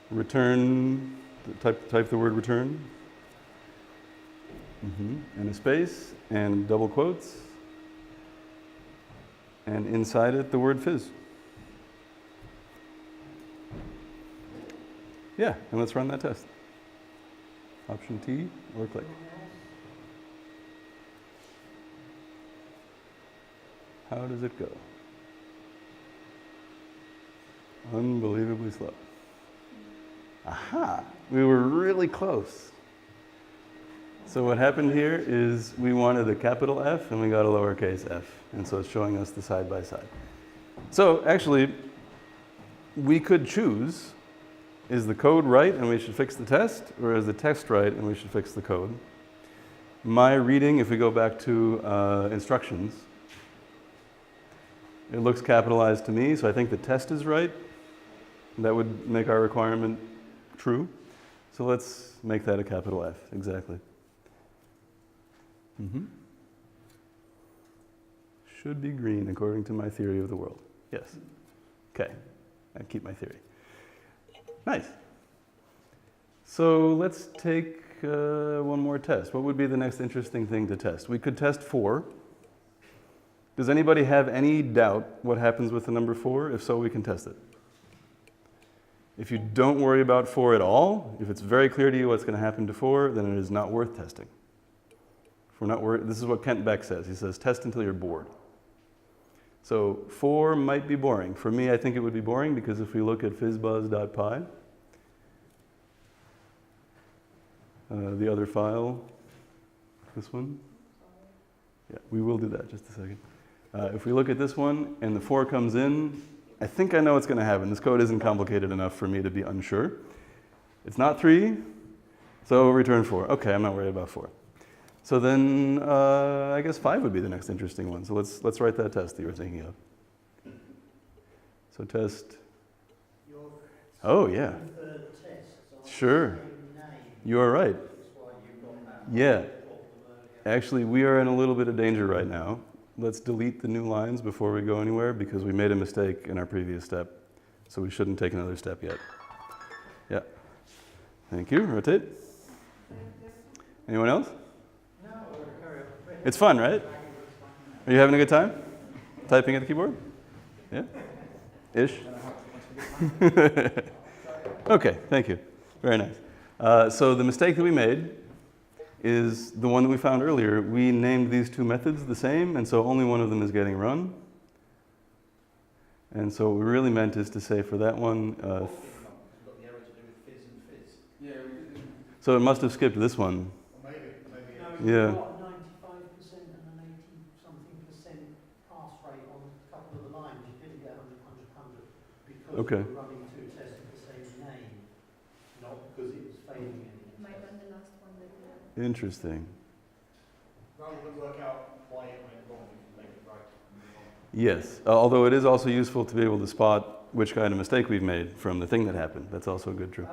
Return, type the word return. And a space, and double quotes. And inside it, the word fizz. Yeah, and let's run that test. Option T or click. How does it go? Unbelievably slow. Aha! We were really close. So what happened here is we wanted a capital F and we got a lowercase f. And so it's showing us the side by side. So actually, we could choose, is the code right and we should fix the test, or is the text right and we should fix the code? My reading, if we go back to instructions, it looks capitalized to me, so I think the test is right. That would make our requirement true. So let's make that a capital F, exactly. Should be green according to my theory of the world. Yes. Okay, I keep my theory. Nice. So let's take one more test. What would be the next interesting thing to test? We could test 4. Does anybody have any doubt what happens with the number 4? If so, we can test it. If you don't worry about 4 at all, if it's very clear to you what's going to happen to 4, then it is not worth testing. If we're not worried, this is what Kent Beck says. He says, test until you're bored. So 4 might be boring. For me, I think it would be boring because if we look at fizzbuzz.py, the other file, this one, yeah, we will do that, just a second. If we look at this one and the 4 comes in, I think I know what's going to happen. This code isn't complicated enough for me to be unsure. It's not 3, so return 4. Okay, I'm not worried about 4. So then I guess 5 would be the next interesting one. So let's write that test that you were thinking of. So test. Oh yeah. Sure. You are right. Yeah. Actually, we are in a little bit of danger right now. Let's delete the new lines before we go anywhere because we made a mistake in our previous step. So we shouldn't take another step yet. Yeah. Thank you. Rotate. Anyone else? It's fun, right? Are you having a good time? Typing at the keyboard? Yeah? Ish? Okay, thank you. Very nice. So the mistake that we made is the one that we found earlier. We named these 2 methods the same, and so only one of them is getting run. And so what we really meant is to say for that one, so it must have skipped this one. Yeah. Okay. We're running 2 tests with the same name, not because it was failing any. Might run the last one later. Interesting. Rather than work out why it went wrong, we can make it right. Yes, although it is also useful to be able to spot which kind of mistake we've made from the thing that happened. That's also a good trick.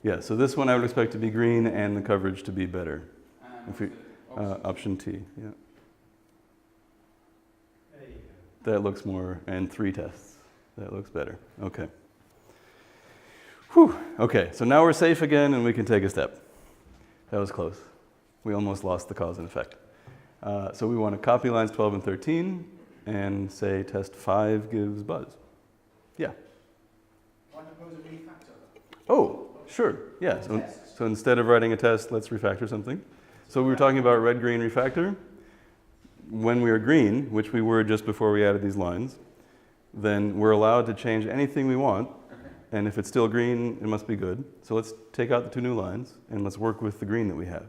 Yeah, so this one I would expect to be green and the coverage to be better. If we, option T, yeah. That looks more, and 3 tests. That looks better. Okay. Whew. Okay, so now we're safe again and we can take a step. That was close. We almost lost the cause and effect. So we want to copy lines 12 and 13 and say test 5 gives buzz. Yeah. Why not propose a refactor? Oh, sure, yeah. So instead of writing a test, let's refactor something. So we were talking about red, green, refactor. When we are green, which we were just before we added these lines, then we're allowed to change anything we want. And if it's still green, it must be good. So let's take out the 2 new lines and let's work with the green that we have.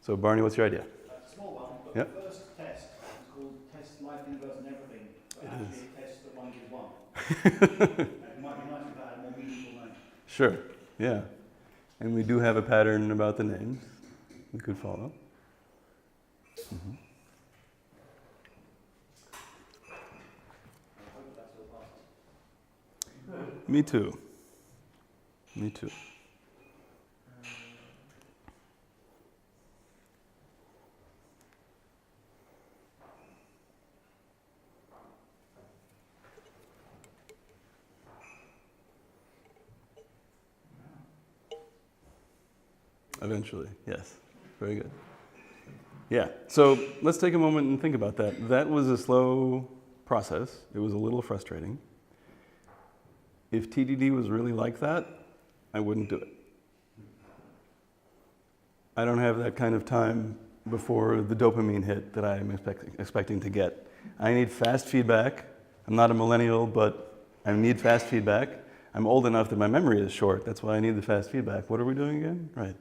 So Barney, what's your idea? Small one, but Yep. the first test is called test life inverse and everything, but actually it tests that 1 gives 1. It might be nice if that had a more meaningful name. Sure, yeah. And we do have a pattern about the names we could follow. Mhm. I hope that still passes. Me too. Me too. Eventually, yes. Very good. Yeah, so let's take a moment and think about that. That was a slow process. It was a little frustrating. If TDD was really like that, I wouldn't do it. I don't have that kind of time before the dopamine hit that I'm expecting to get. I need fast feedback. I'm not a millennial, but I need fast feedback. I'm old enough that my memory is short. That's why I need the fast feedback. What are we doing again? Right.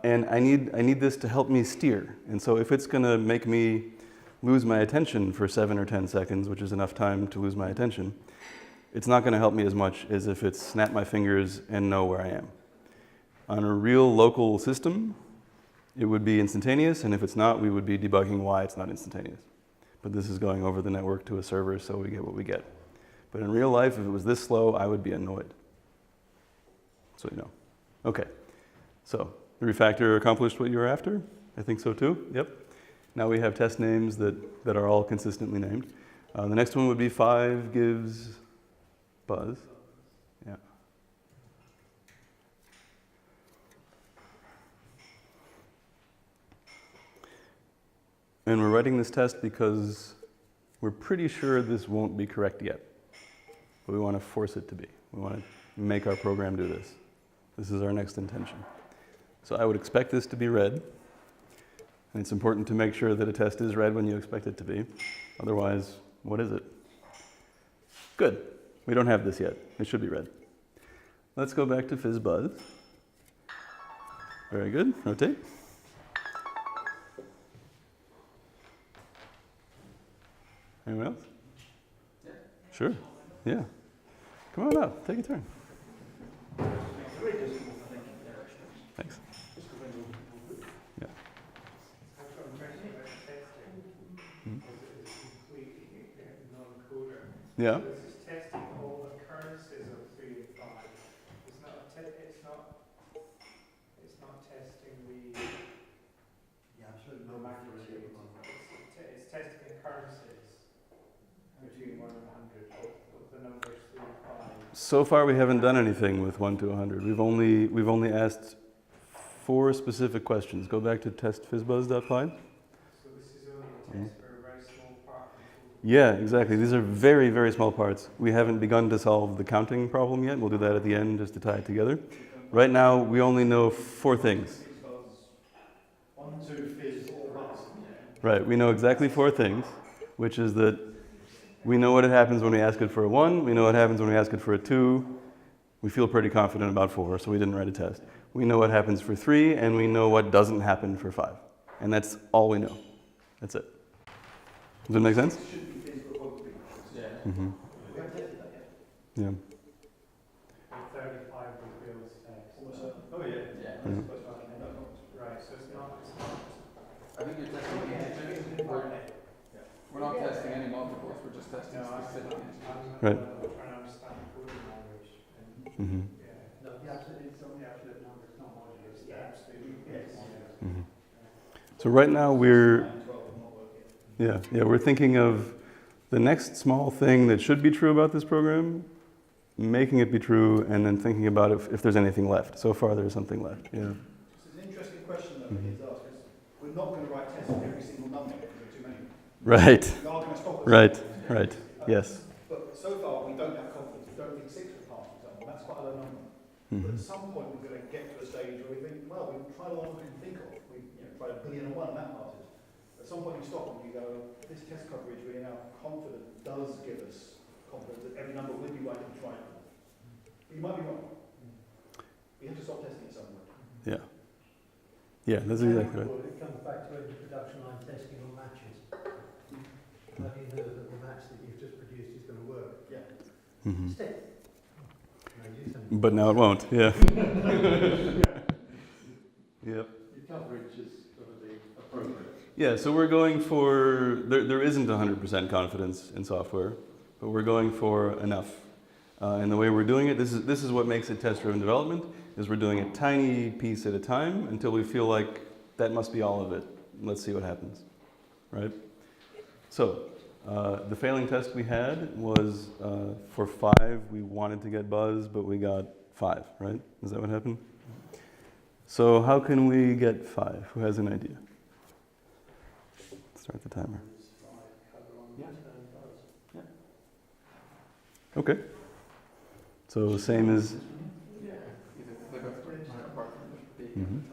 And I need this to help me steer. And so if it's going to make me lose my attention for 7 or 10 seconds, which is enough time to lose my attention, it's not going to help me as much as if it's snap my fingers and know where I am. On a real local system, it would be instantaneous, and if it's not, we would be debugging why it's not instantaneous. But this is going over the network to a server, so we get what we get. But in real life, if it was this slow, I would be annoyed. So you know. Okay, so the refactor accomplished what you were after? I think so too, yep. Now we have test names that are all consistently named. The next one would be 5 gives buzz. Yeah. And we're writing this test because we're pretty sure this won't be correct yet. But we want to force it to be. We want to make our program do this. This is our next intention. So I would expect this to be read. And it's important to make sure that a test is read when you expect it to be. Otherwise, what is it? Good. We don't have this yet. It should be read. Let's go back to Fizzbuzz. Very good. Rotate. Anyone else? Yeah. Sure. Yeah. Come on up. Take a turn. Thanks. Yeah. I've got a question about testing, Hmm. because it is a complete non-coder. Yeah. So this is testing all occurrences of 3 and 5. It's not testing Yeah, absolutely. the magnitude. It's testing occurrences between 1 and 100 of the numbers 3 and 5. So far, we haven't done anything with 1 to 100. We've only asked 4 specific questions. Go back to testfizzbuzz.py. So this is only a test for a very small part. Yeah, exactly. These are very, very small parts. We haven't begun to solve the counting problem yet. We'll do that at the end just to tie it together. Right now, we only know 4 things. 1, 2, fizz, all buzz. Right, we know exactly 4 things, which is that we know what happens when we ask it for a 1, we know what happens when we ask it for a 2, we feel pretty confident about 4, so we didn't write a test. We know what happens for 3, and we know what doesn't happen for 5. And that's all we know. That's it. Does that make sense? It shouldn't be fizz, but won't be. Yeah. Mm-hmm. We haven't tested that yet. Yeah. And 35 was Bill's test. Almost certain. Oh, yeah. Yeah. Mhm. Right, so it's not. I think you're testing we're not testing any multiples, we're just testing No, I'm specific. Right. trying to understand the coding language. And, Mm-hmm. yeah. The absolute, it's only absolute numbers, not modular. It's the absolute. Yes. Mm-hmm. So right now we're 9 and 12 will not work yet. Yeah, we're thinking of the next small thing that should be true about this program, making it be true, and then thinking about if there's anything left. So far, there's something left. Yeah. This is an interesting question that the kids ask, because we're not going to write tests for every single number because there are too many. Right. We are going to stop us. Right. Right. Yes. But so far, we don't have confidence. We don't think 6 would pass, for example. But at some point, we're going to get to a stage where we think, well, we've tried all we can think of. We've tried 1,000,000,001, and that passes. At some point, you stop and you go, this test coverage we're now confident does give us confidence that every number will be right if we try it. But you might be wrong. We have to stop testing it somewhere. Yeah. Yeah, that's exactly right. It comes back to production line testing on matches. How do you know that the match that you've just produced is going to work? Yeah. Mhm. Stick. But now it won't, yeah. Yep. Your coverage is going to be appropriate. Yeah, so we're going for, there isn't 100% confidence in software, but we're going for enough. And the way we're doing it, this is what makes it test-driven development, is we're doing a tiny piece at a time until we feel like that must be all of it. Let's see what happens, right? So, the failing test we had was for 5, we wanted to get buzz, but we got 5, right? Is that what happened? So how can we get 5? Who has an idea? Start the timer. Yeah. Okay. So same as... Yeah, they both work apart from the big Mhm.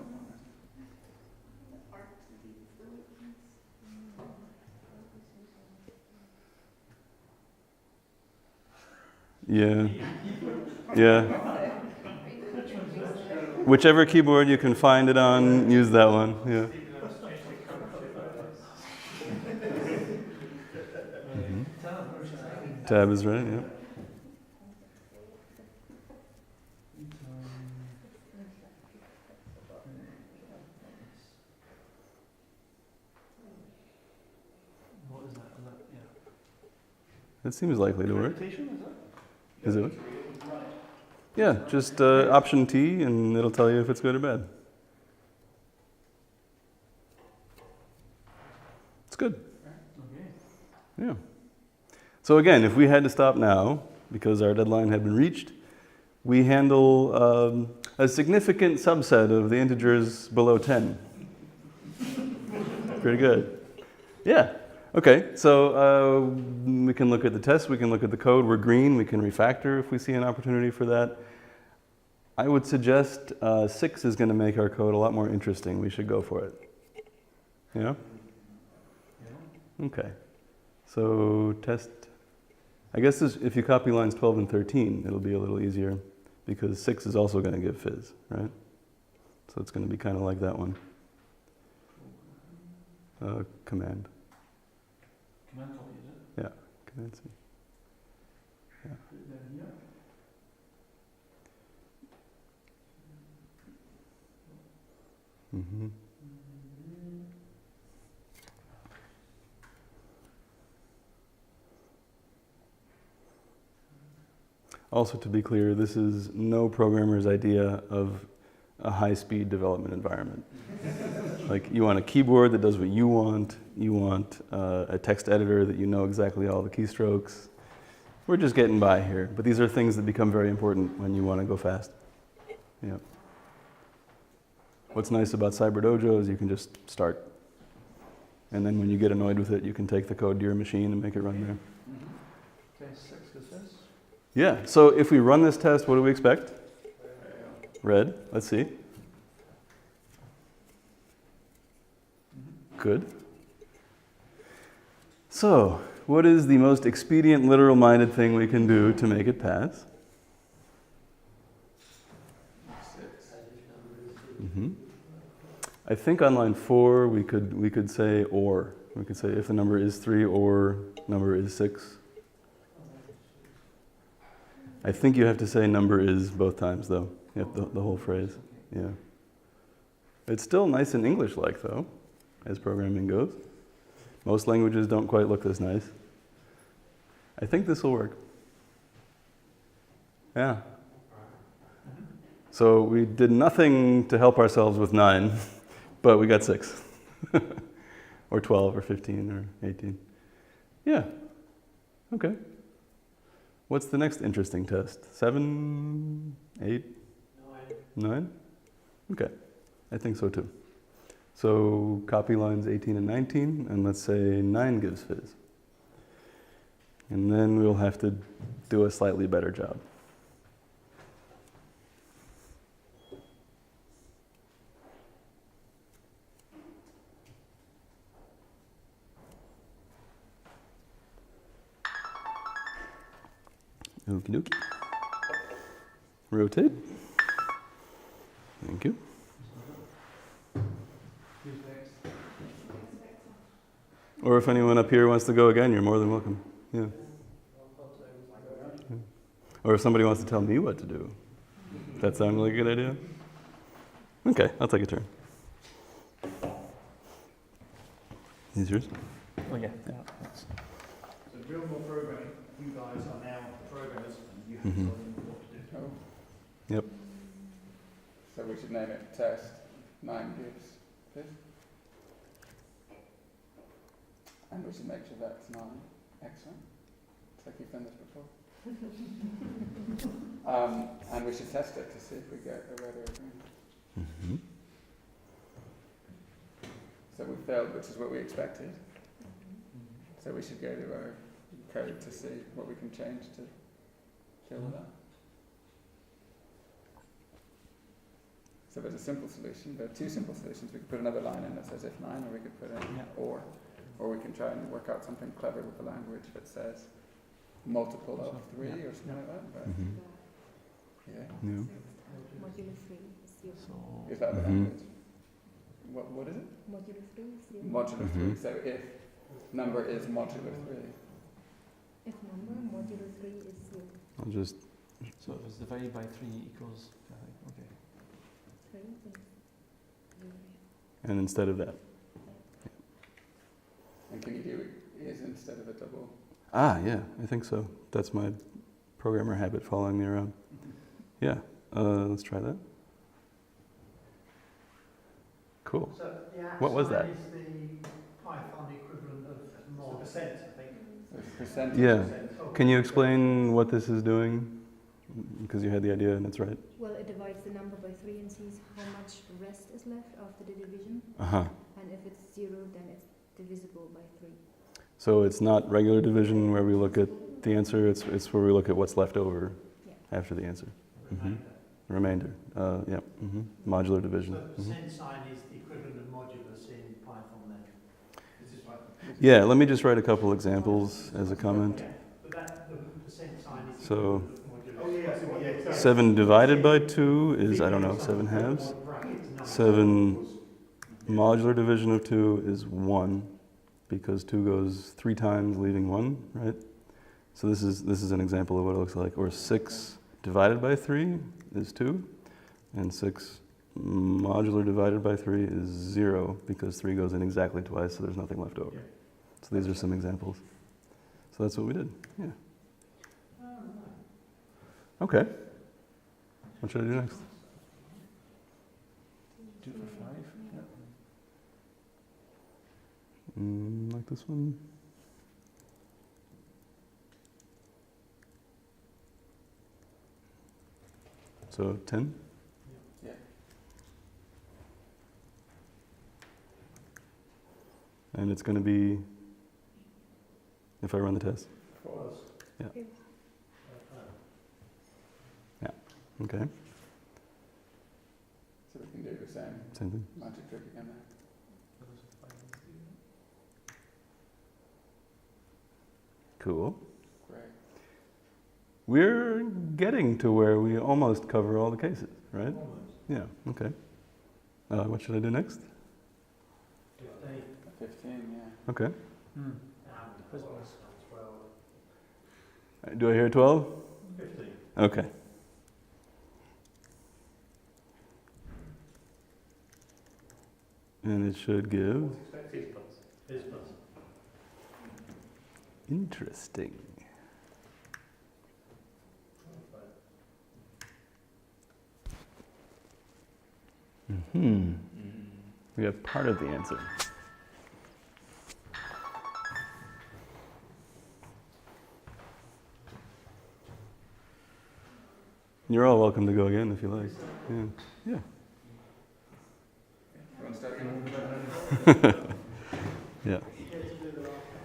Yeah. Yeah. Whichever keyboard you can find it on, use that one. Yeah. Mhm. Tab is right, yeah. What is that? Yeah. That seems likely to work. Repetition, Is it? Yeah, just Option T and it'll tell you if it's good or bad. It's good. Okay. Yeah. So again, if we had to stop now, because our deadline had been reached, we handle a significant subset of the integers below 10. Pretty good. Yeah. Okay, so we can look at the test, we can look at the code. We're green, we can refactor if we see an opportunity for that. I would suggest 6 is going to make our code a lot more interesting. We should go for it. Yeah? Okay. So test, I guess if you copy lines 12 and 13, it'll be a little easier because 6 is also going to give fizz, right? So it's going to be kind of like that one. Command. Command copy, is it? Yeah, Command C. Yeah. Put it down here. Mm-hmm. Also, to be clear, this is no programmer's idea of a high-speed development environment. Like, you want a keyboard that does what you want a text editor that you know exactly all the keystrokes. We're just getting by here, but these are things that become very important when you want to go fast. Yeah. What's nice about CyberDojo is you can just start. And then when you get annoyed with it, you can take the code to your machine and make it run there. Okay, 6 is this. Yeah, so if we run this test, what do we expect? Red, let's see. Good. So, what is the most expedient, literal-minded thing we can do to make it pass? 6. Mm-hmm. I think on line 4 we could say or. We could say if the number is 3 or number is 6. I think you have to say number is both times though. You have the whole phrase. Yeah. It's still nice and English-like though, as programming goes. Most languages don't quite look this nice. I think this will work. Yeah. So we did nothing to help ourselves with 9, but we got 6. Or 12 or 15 or 18. Yeah. Okay. What's the next interesting test? 7, 8, 9? Okay. I think so too. So copy lines 18 and 19, and let's say 9 gives fizz. And then we'll have to do a slightly better job. Okie dokie. Rotate. Thank you. Who's next? Or if anyone up here wants to go again, you're more than welcome. Yeah. Or if somebody wants to tell me what to do. That sound like a good idea? Okay, I'll take a turn. These yours? Oh, yeah. Thanks. So real more programming, you guys are now programmers and you have to tell them what to do. Oh. Yep. So we should name it test 9 gives this. And we should make sure that's 9. Excellent. It's like you've done this before. And we should test it to see if we get a red or a green. Mm-hmm. So we failed, which is what we expected. So we should go to our code to see what we can change to kill that. So there's a simple solution. There are 2 simple solutions. We could put another line in that says if 9, or we could put in or we can try and work out something clever with the language that says multiple of 3 or something like that. But Mm-hmm. yeah, Yeah. Modulo 3 is 0. is that the Mhm. language? What is it? Modulo 3 is 0. Modulo 3. Mhm. So if number is modulo 3. If number, modulo 3 is 0. I'll just, So if it's divided by 3 equals, okay. 3 is 0. and instead of that. And can you do is instead of a double? Ah, yeah, I think so. That's my programmer habit following me around. Yeah, let's try that. Cool. So the What was that? is the Python equivalent of So mod. percent, I think. So it's percentage. Yeah. Oh, Can you explain what this is doing? Because you had the idea and it's right. Well, it divides the number by 3 and sees how much rest is left after the division. Uh-huh. And if it's 0, then it's divisible by 3. So it's not regular division where we look at the answer, it's where we look at what's left over Yeah. after the answer. Mm-hmm. Remainder. Yeah. Mm-hmm. Modular division. So the Mhm. percent sign is the equivalent of modulus in Python then. This is right. Yeah, let me just write a couple examples as a comment. Yeah, but that, the percent sign is the So- equivalent of modulus. Oh yeah, I see what, yeah. sorry. 7 divided by 2 is, I don't know, 7 halves. 7 modular division of 2 is 1, because 2 goes 3 times, leaving 1, right? So this is an example of what it looks like. Or 6 divided by 3 is 2, and 6 modular divided by 3 is 0, because 3 goes in exactly twice, so there's nothing left over. So these are some examples. So that's what we did, yeah. Okay. What should I do next? 2 for 5. Like this one? So 10? Yeah. And it's going to be, if I run the test. False. Okay, So we can do the same same thing. magic trick again there. Cool. Great. We're getting to where we almost cover all the cases, right? Yeah, okay. What should I do next? 15, yeah. Okay. Fizzbuzz. Do I hear 12? 15. Okay. And it should give. Fizzbuzz. Interesting. We have part of the answer. You're all welcome to go again if you like. Yeah. You want to start again? Yeah.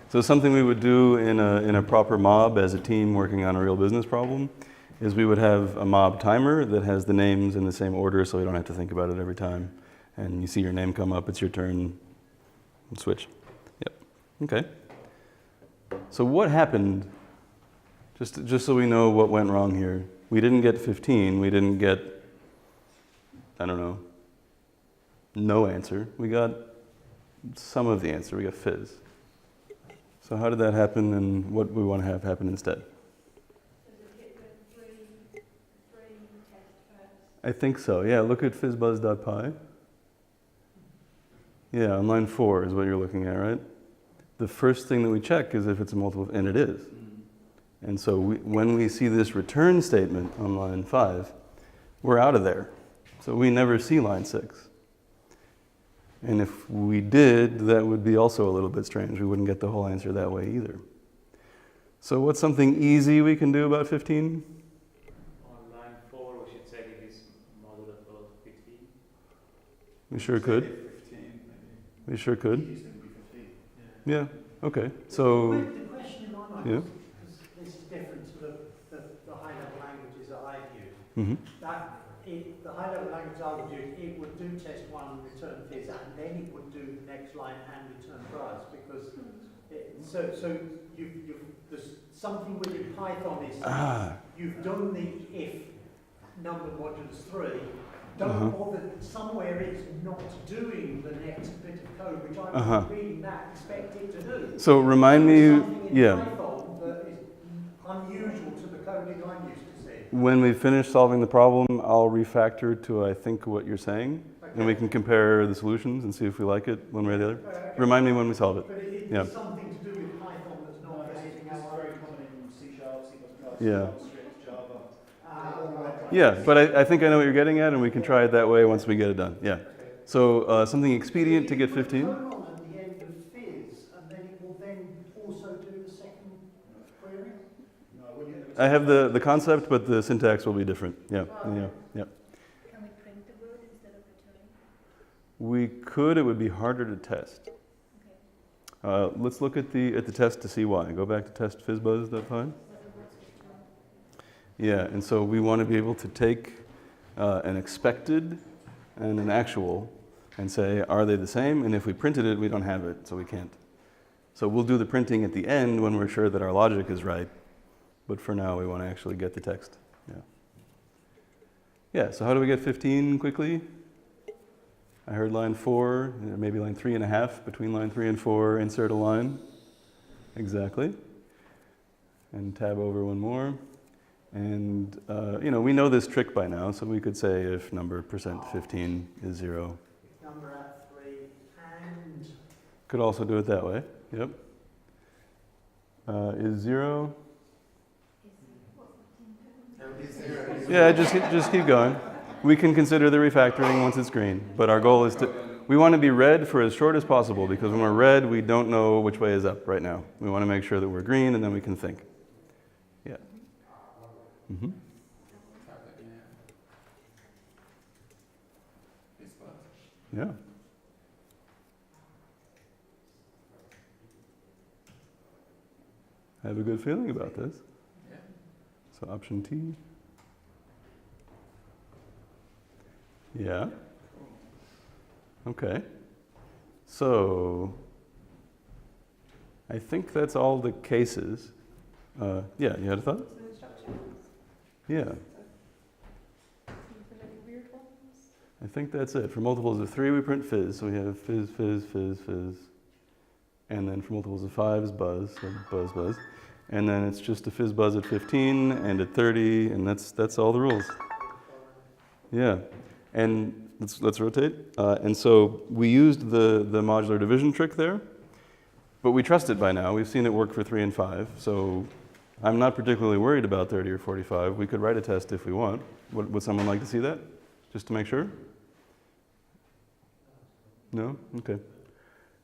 So something we would do in a proper mob as a team working on a real business problem is we would have a mob timer that has the names in the same order so we don't have to think about it every time. And you see your name come up, it's your turn, and switch. Yep. Okay. So what happened Just so we know what went wrong here. We didn't get 15. We didn't get, I don't know, no answer. We got some of the answer. We got fizz. So how did that happen, and what do we want to have happen instead? I think so, yeah. Look at fizzbuzz.py. Yeah, on line 4 is what you're looking at, right? The first thing that we check is if it's a multiple, and it is. And so when we see this return statement on line 5, we're out of there. So we never see line 6. And if we did, that would be also a little bit strange. We wouldn't get the whole answer that way either. So what's something easy we can do about 15? On line 4, we should check if it's modular 15. We sure could. 15, maybe. We sure could. Easiest thing would be 15. Yeah, okay. So, The question in my mind yeah. is, because this is different to the high-level languages that I've used, Mm-hmm. the high-level language I would use, it would do test 1 and return fizz, and then it would do the next line and return buzz, because there's something within Python is you've done the if number modulus 3, don't bother, somewhere it's not doing the next bit of code, which I'm reading that, expect it to do. So remind me, Something in yeah. Python that is unusual to the coding I'm used to seeing. When we finish solving the problem, I'll refactor to I think what you're saying, and we can compare the solutions and see if we like it one way or the other. Remind me when we solve it. But it's something to do with Python that's not behaving It's how very common in C#, C++, Yeah. JavaScript, Java. Yeah, but I think I know what you're getting at, and we can try it that way once we get it done. Yeah. So something expedient to get 15. Colon at the end of fizz, and then it will then also do the second query? No, when you I have the concept, but the syntax will be different. Yeah, yeah, yeah. Can we print the word instead of returning? We could. It would be harder to test. Let's look at the test to see why. Go back to test fizzbuzz.py. Yeah, and so we want to be able to take an expected and an actual and say, are they the same? And if we printed it, we don't have it, so we can't. So we'll do the printing at the end when we're sure that our logic is right. But for now, we want to actually get the text. Yeah. Yeah, so how do we get 15 quickly? I heard line 4, maybe line 3.5, between line 3 and 4, insert a line. Exactly. And tab over one more. And, we know this trick by now, so we could say if number %15 is 0. Number at 3 and... Could also do it that way, yep. Is 0? Yeah, just keep going. We can consider the refactoring once it's green, but our goal is we want to be red for as short as possible, because when we're red, we don't know which way is up right now. We want to make sure that we're green, and then we can think. Yeah. Mm-hmm. Yeah. I have a good feeling about this. Yeah. So option T. Yeah. Okay. So I think that's all the cases. Yeah, you had a thought? Yeah. I think that's it. For multiples of 3, we print fizz. So we have fizz, fizz, fizz, fizz. And then for multiples of 5 is buzz, so buzz, buzz. And then it's just a fizz buzz at 15 and at 30, and that's all the rules. Yeah. And let's rotate. And so we used the modular division trick there, but we trust it by now. We've seen it work for 3 and 5. So I'm not particularly worried about 30 or 45. We could write a test if we want. Would someone like to see that, just to make sure? No? Okay.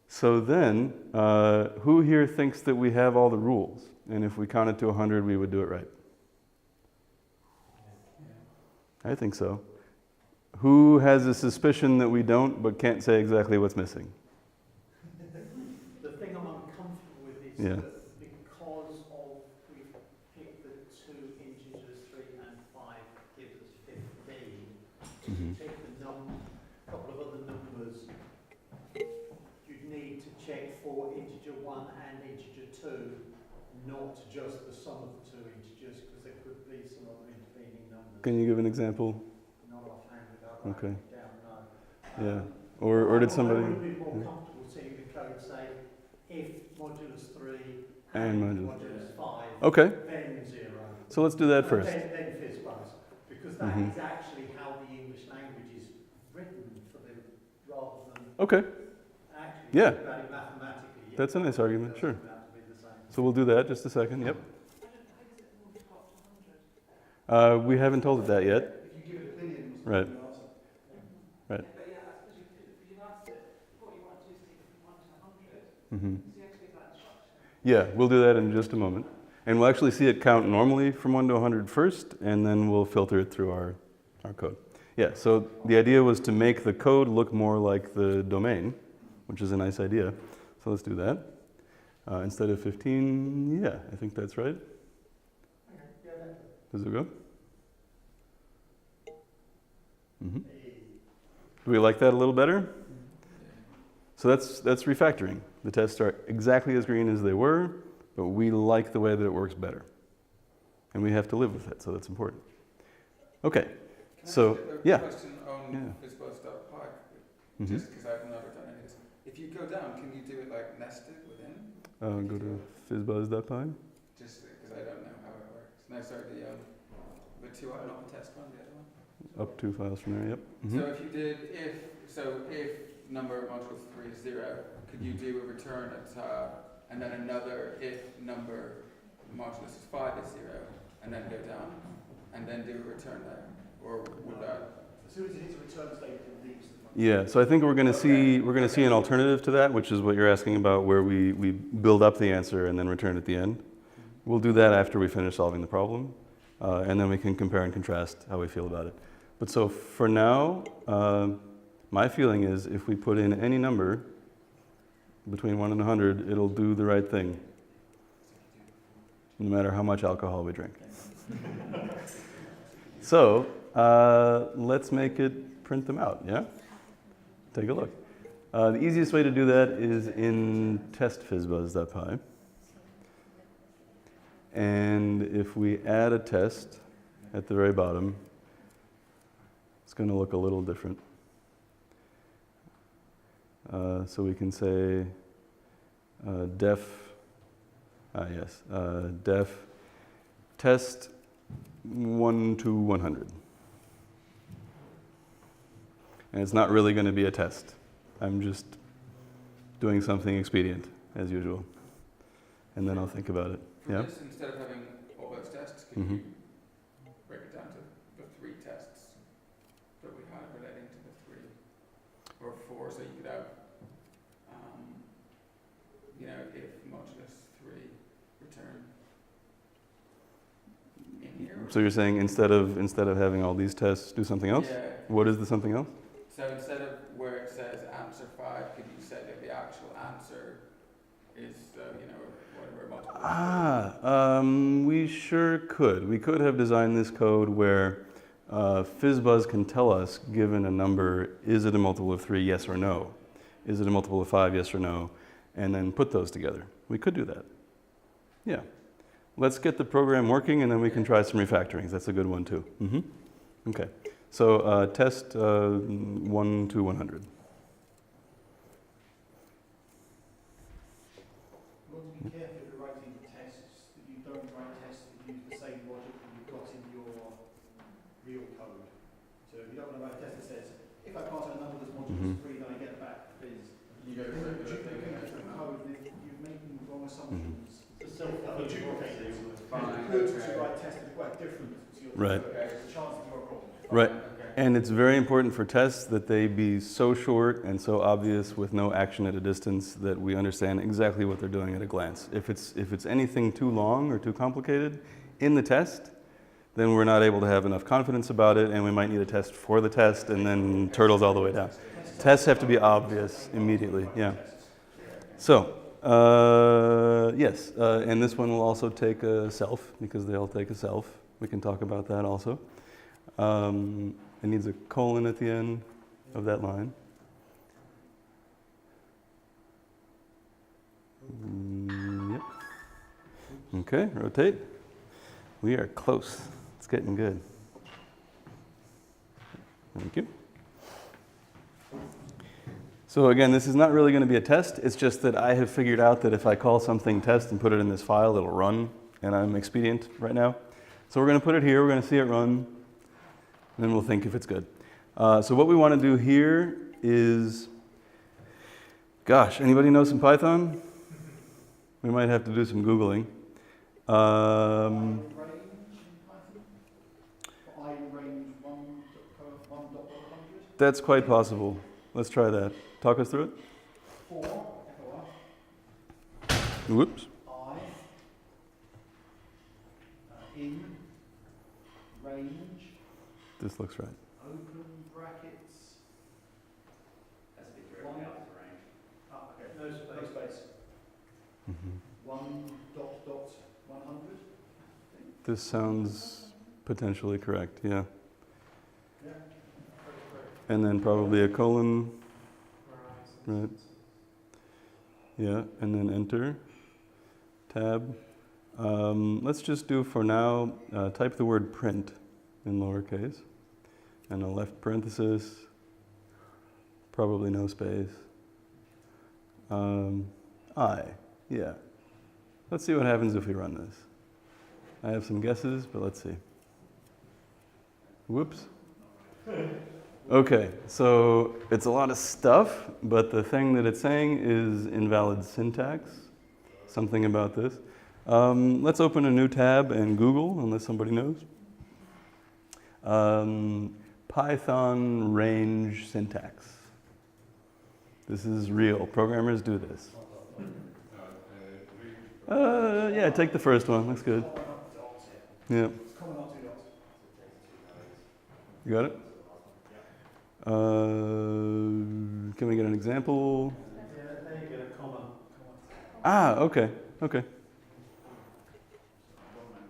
So then, who here thinks that we have all the rules? And if we counted to 100, we would do it right? I think so. Who has a suspicion that we don't, but can't say exactly what's missing? The thing I'm uncomfortable with is Yeah. that because we've picked the 2 integers, 3 and 5, gives us 15. Mm-hmm. Take the couple of other numbers, you'd need to check for integer 1 and integer 2. not just the sum of the two integers, because there could be some other intervening numbers. Can you give an example? Not offhand without Okay. writing it down, no. Yeah. Or did somebody? I would be more comfortable seeing the code say if modulus 3 And and modulus- modulus 5, Okay. then 0. So let's do that first. Then Fizzbuzz, because that Mhm. is actually how the English language is written for the, rather than Okay. actually Yeah. think about it mathematically. Yeah, That's a nice argument, it sure. doesn't have to be the same. So we'll do that just a second. Yep. How does it move to up to 100? We haven't told it that yet. If you give it a billion, it's Right. not an answer. Right. But yeah, I suppose you've asked it what you want to do, so you can 1 to 100. Mm-hmm. So you actually give that instruction. Yeah, we'll do that in just a moment. And we'll actually see it count normally from 1 to 100 first, and then we'll filter it through our code. Yeah, so the idea was to make the code look more like the domain, which is a nice idea. So let's do that. Instead of 15, yeah, I think that's right. Okay, yeah, that's it. Does it go? Mm-hmm. Do we like that a little better? So that's refactoring. The tests are exactly as green as they were, but we like the way that it works better. And we have to live with it, so that's important. Okay, Can so, I ask a yeah. question on Yeah. fizzbuzz.py, Mhm. just because I've never done any of this. If you go down, can you do it like nested within? Go to fizzbuzz.py. Just because I don't know how it works. No, sorry, the two, not the test one, the other one. Up 2 files from there, yep. Mhm. So if you did, if number modulus 3 is 0, could you do a return at, and then another if number modulus 5 is 0, and then go down, and then do a return there? Or would that? As soon as it hits a return statement, it leaves the function. Yeah, so I think we're going to see an alternative to that, which is what you're asking about, where we build up the answer and then return at the end. We'll do that after we finish solving the problem, and then we can compare and contrast how we feel about it. But so for now, my feeling is if we put in any number between 1 and 100, it'll do the right thing, no matter how much alcohol we drink. So let's make it print them out, yeah? Take a look. The easiest way to do that is in test.fizzbuzz.py. And if we add a test at the very bottom, it's going to look a little different. So we can say def test 1 to 100. And it's not really going to be a test. I'm just doing something expedient, as usual. And then I'll think about it. For Yeah? this, instead of having all those tests, could Mhm. you break it down to the 3 tests that we had relating to the 3? Or 4, so you could have, if modulus 3 return in here. So you're saying instead of having all these tests, do something else? Yeah. What is the something else? So instead of where it says answer 5, could you say that the actual answer is, whatever multiple? We sure could. We could have designed this code where Fizzbuzz can tell us, given a number, is it a multiple of 3, yes or no? Is it a multiple of 5, yes or no? And then put those together. We could do that. Yeah. Let's get the program working and then we can try some refactorings. That's a good one too. Mm-hmm. Okay. So test 1 to 100. You want to be careful if you're writing tests that you don't write tests that use the same logic that you've got in your real code. So if you don't want to write a test that says, if I pass a number that's modulus 3, then I get back Fizz. You go to Then the you thing duplicate and the then code, and if you're making wrong assumptions, The self-fulfilling duplicate it. Fine, Good okay. to write tests that are quite different to your Right. code. There's a chance that you're wrong. Right. Okay. And it's very important for tests that they be so short and so obvious with no action at a distance that we understand exactly what they're doing at a glance. If it's anything too long or too complicated in the test, then we're not able to have enough confidence about it and we might need a test for the test and then turtles all the way down. Tests have to be obvious immediately, yeah. So, yes, and this one will also take a self because they all take a self. We can talk about that also. It needs a colon at the end of that line. Yep. Okay, rotate. We are close. It's getting good. Thank you. So again, this is not really going to be a test. It's just that I have figured out that if I call something test and put it in this file, it'll run, and I'm expedient right now. So we're going to put it here. We're going to see it run, and then we'll think if it's good. So what we want to do here is, gosh, anybody know some Python? We might have to do some Googling. That's quite possible. Let's try that. Talk us through it. 4, Whoops. I, in, range, This looks right. open brackets. That's a bit directly out of the range. Ah, okay, no space. Mm-hmm. 1,100. This sounds potentially correct, yeah. Yeah. And then probably a colon. Right. Yeah, and then enter. Tab. Let's just do for now, type the word print in lowercase. And a left parenthesis. Probably no space. I. Yeah. Let's see what happens if we run this. I have some guesses, but let's see. Whoops. Okay, so it's a lot of stuff, but the thing that it's saying is invalid syntax. Something about this. Let's open a new tab and Google, unless somebody knows. Python range syntax. This is real. Programmers do this. Yeah, take the first one. Looks good. Yeah. You got it? Can we get an example? Yeah, there you go, comma. Ah, okay, okay.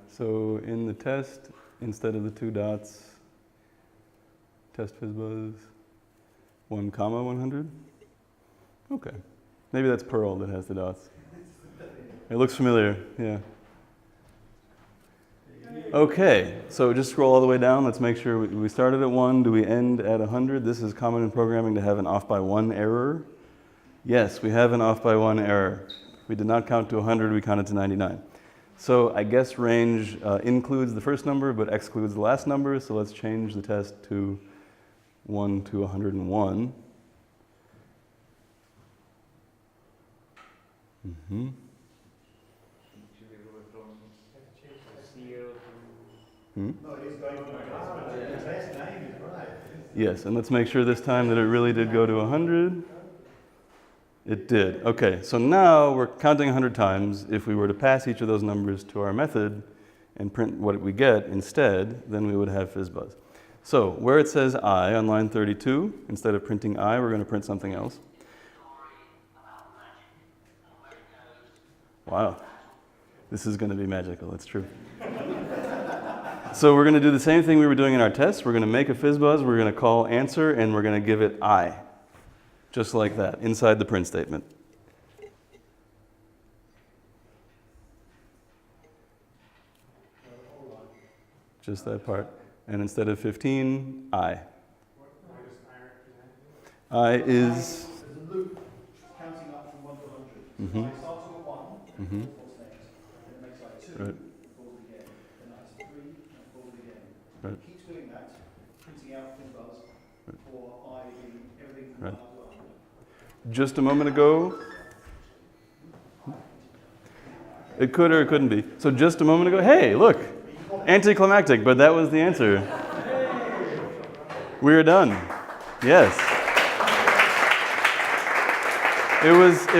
So in the test, instead of the 2 dots, test Fizzbuzz, 1 comma 100. Okay, maybe that's Perl that has the dots. It looks familiar, yeah. Okay, so just scroll all the way down. Let's make sure we started at 1. Do we end at 100? This is common in programming to have an off by 1 error. Yes, we have an off by 1 error. We did not count to 100, we counted to 99. So I guess range includes the first number but excludes the last number. So let's change the test to 1 to 101. Mm-hmm. Hmm? No, it is going to the best name is right. Yes, and let's make sure this time that it really did go to 100. It did. Okay, so now we're counting 100 times. If we were to pass each of those numbers to our method and print what we get instead, then we would have Fizzbuzz. So where it says I on line 32, instead of printing I, we're going to print something else. Wow, this is going to be magical, it's true. So we're going to do the same thing we were doing in our test. We're going to make a Fizzbuzz, we're going to call answer, and we're going to give it I. Just like that, inside the print statement. Just that part. And instead of 15, I. I is... There's a loop counting up from 1 to 100. Mm-hmm. So I start at 1, Mm-hmm. what's next? Then it makes like 2, Right. falls again. Then that's 3, and falls again. Right. It keeps doing that, printing out Fizzbuzz for I in everything from Right. 1 up to 100. Just a moment ago, it could or it couldn't be. So just a moment ago, hey, look, anticlimactic, but that was the answer. We're done. Yes. It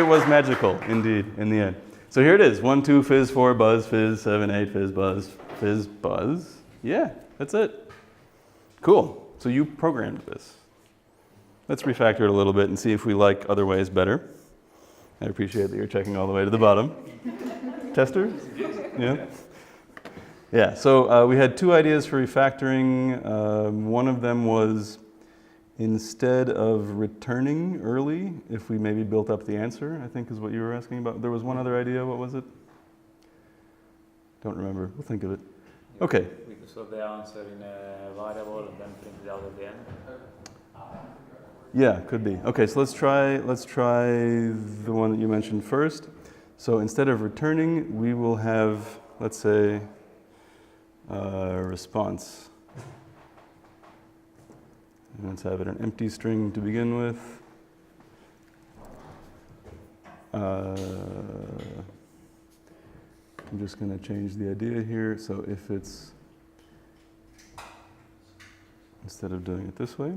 was magical, indeed, in the end. So here it is, 1, 2, fizz, 4, buzz, fizz, 7, 8, fizz, buzz, fizz, buzz. Yeah, that's it. Cool. So you programmed this. Let's refactor it a little bit and see if we like other ways better. I appreciate that you're checking all the way to the bottom. Testers? Yeah? Yeah, so we had 2 ideas for refactoring. One of them was instead of returning early, if we maybe built up the answer, I think is what you were asking about. There was one other idea, what was it? Don't remember. We'll think of it. Okay. We could store the answer in a variable and then print it out at the end. Yeah, could be. Okay, so let's try the one that you mentioned first. So instead of returning, we will have, let's say, response. And let's have it an empty string to begin with. I'm just going to change the idea here. So if it's, instead of doing it this way,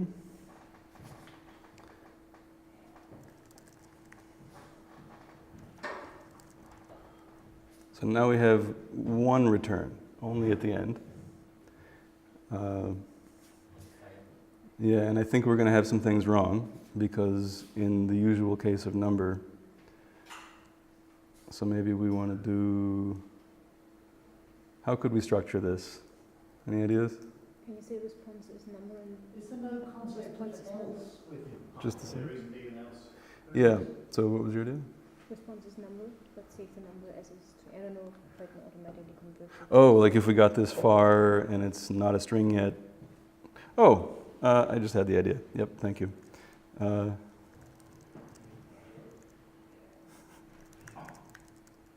so now we have one return, only at the end. Yeah, and I think we're going to have some things wrong because in the usual case of number, so maybe we want to do, how could we structure this? Any ideas? Can you say response is number and Is there no concept of else with it? Just the same? There isn't even else. Yeah, so what was your idea? response is number? Let's take the number as is. I don't know if I can automatically convert it. Oh, like if we got this far and it's not a string yet. Oh, I just had the idea. Yep, thank you.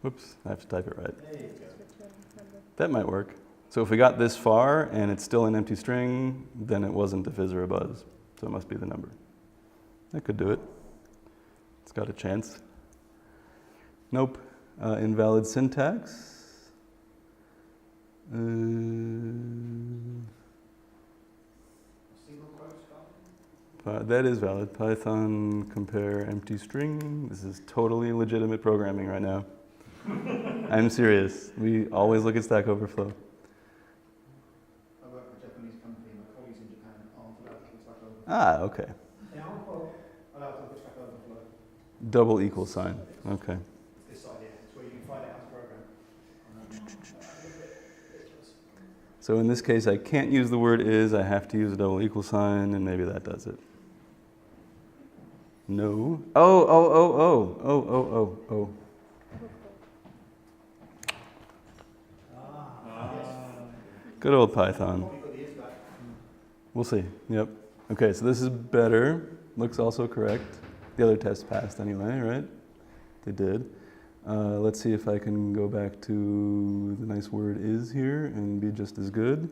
Whoops, I have to type it right. There you go. Just return number. That might work. So if we got this far and it's still an empty string, then it wasn't a fizz or a buzz. So it must be the number. That could do it. It's got a chance. Nope. Invalid syntax. Single quote stuff. That is valid. Python compare empty string. This is totally legitimate programming right now. I'm serious. We always look at Stack Overflow. I work for a Japanese company and my colleagues in Japan aren't allowed to look at Stack Overflow. Ah, okay. They aren't allowed to look at Stack Overflow. Double equal sign. Okay. This side here, it's where you can find out how to program. So in this case, I can't use the word is. I have to use a double equal sign, and maybe that does it. No. Oh. Good old Python. Probably got the is back. We'll see. Yep. Okay, so this is better. Looks also correct. The other test passed anyway, right? They did. Let's see if I can go back to the nice word is here and be just as good.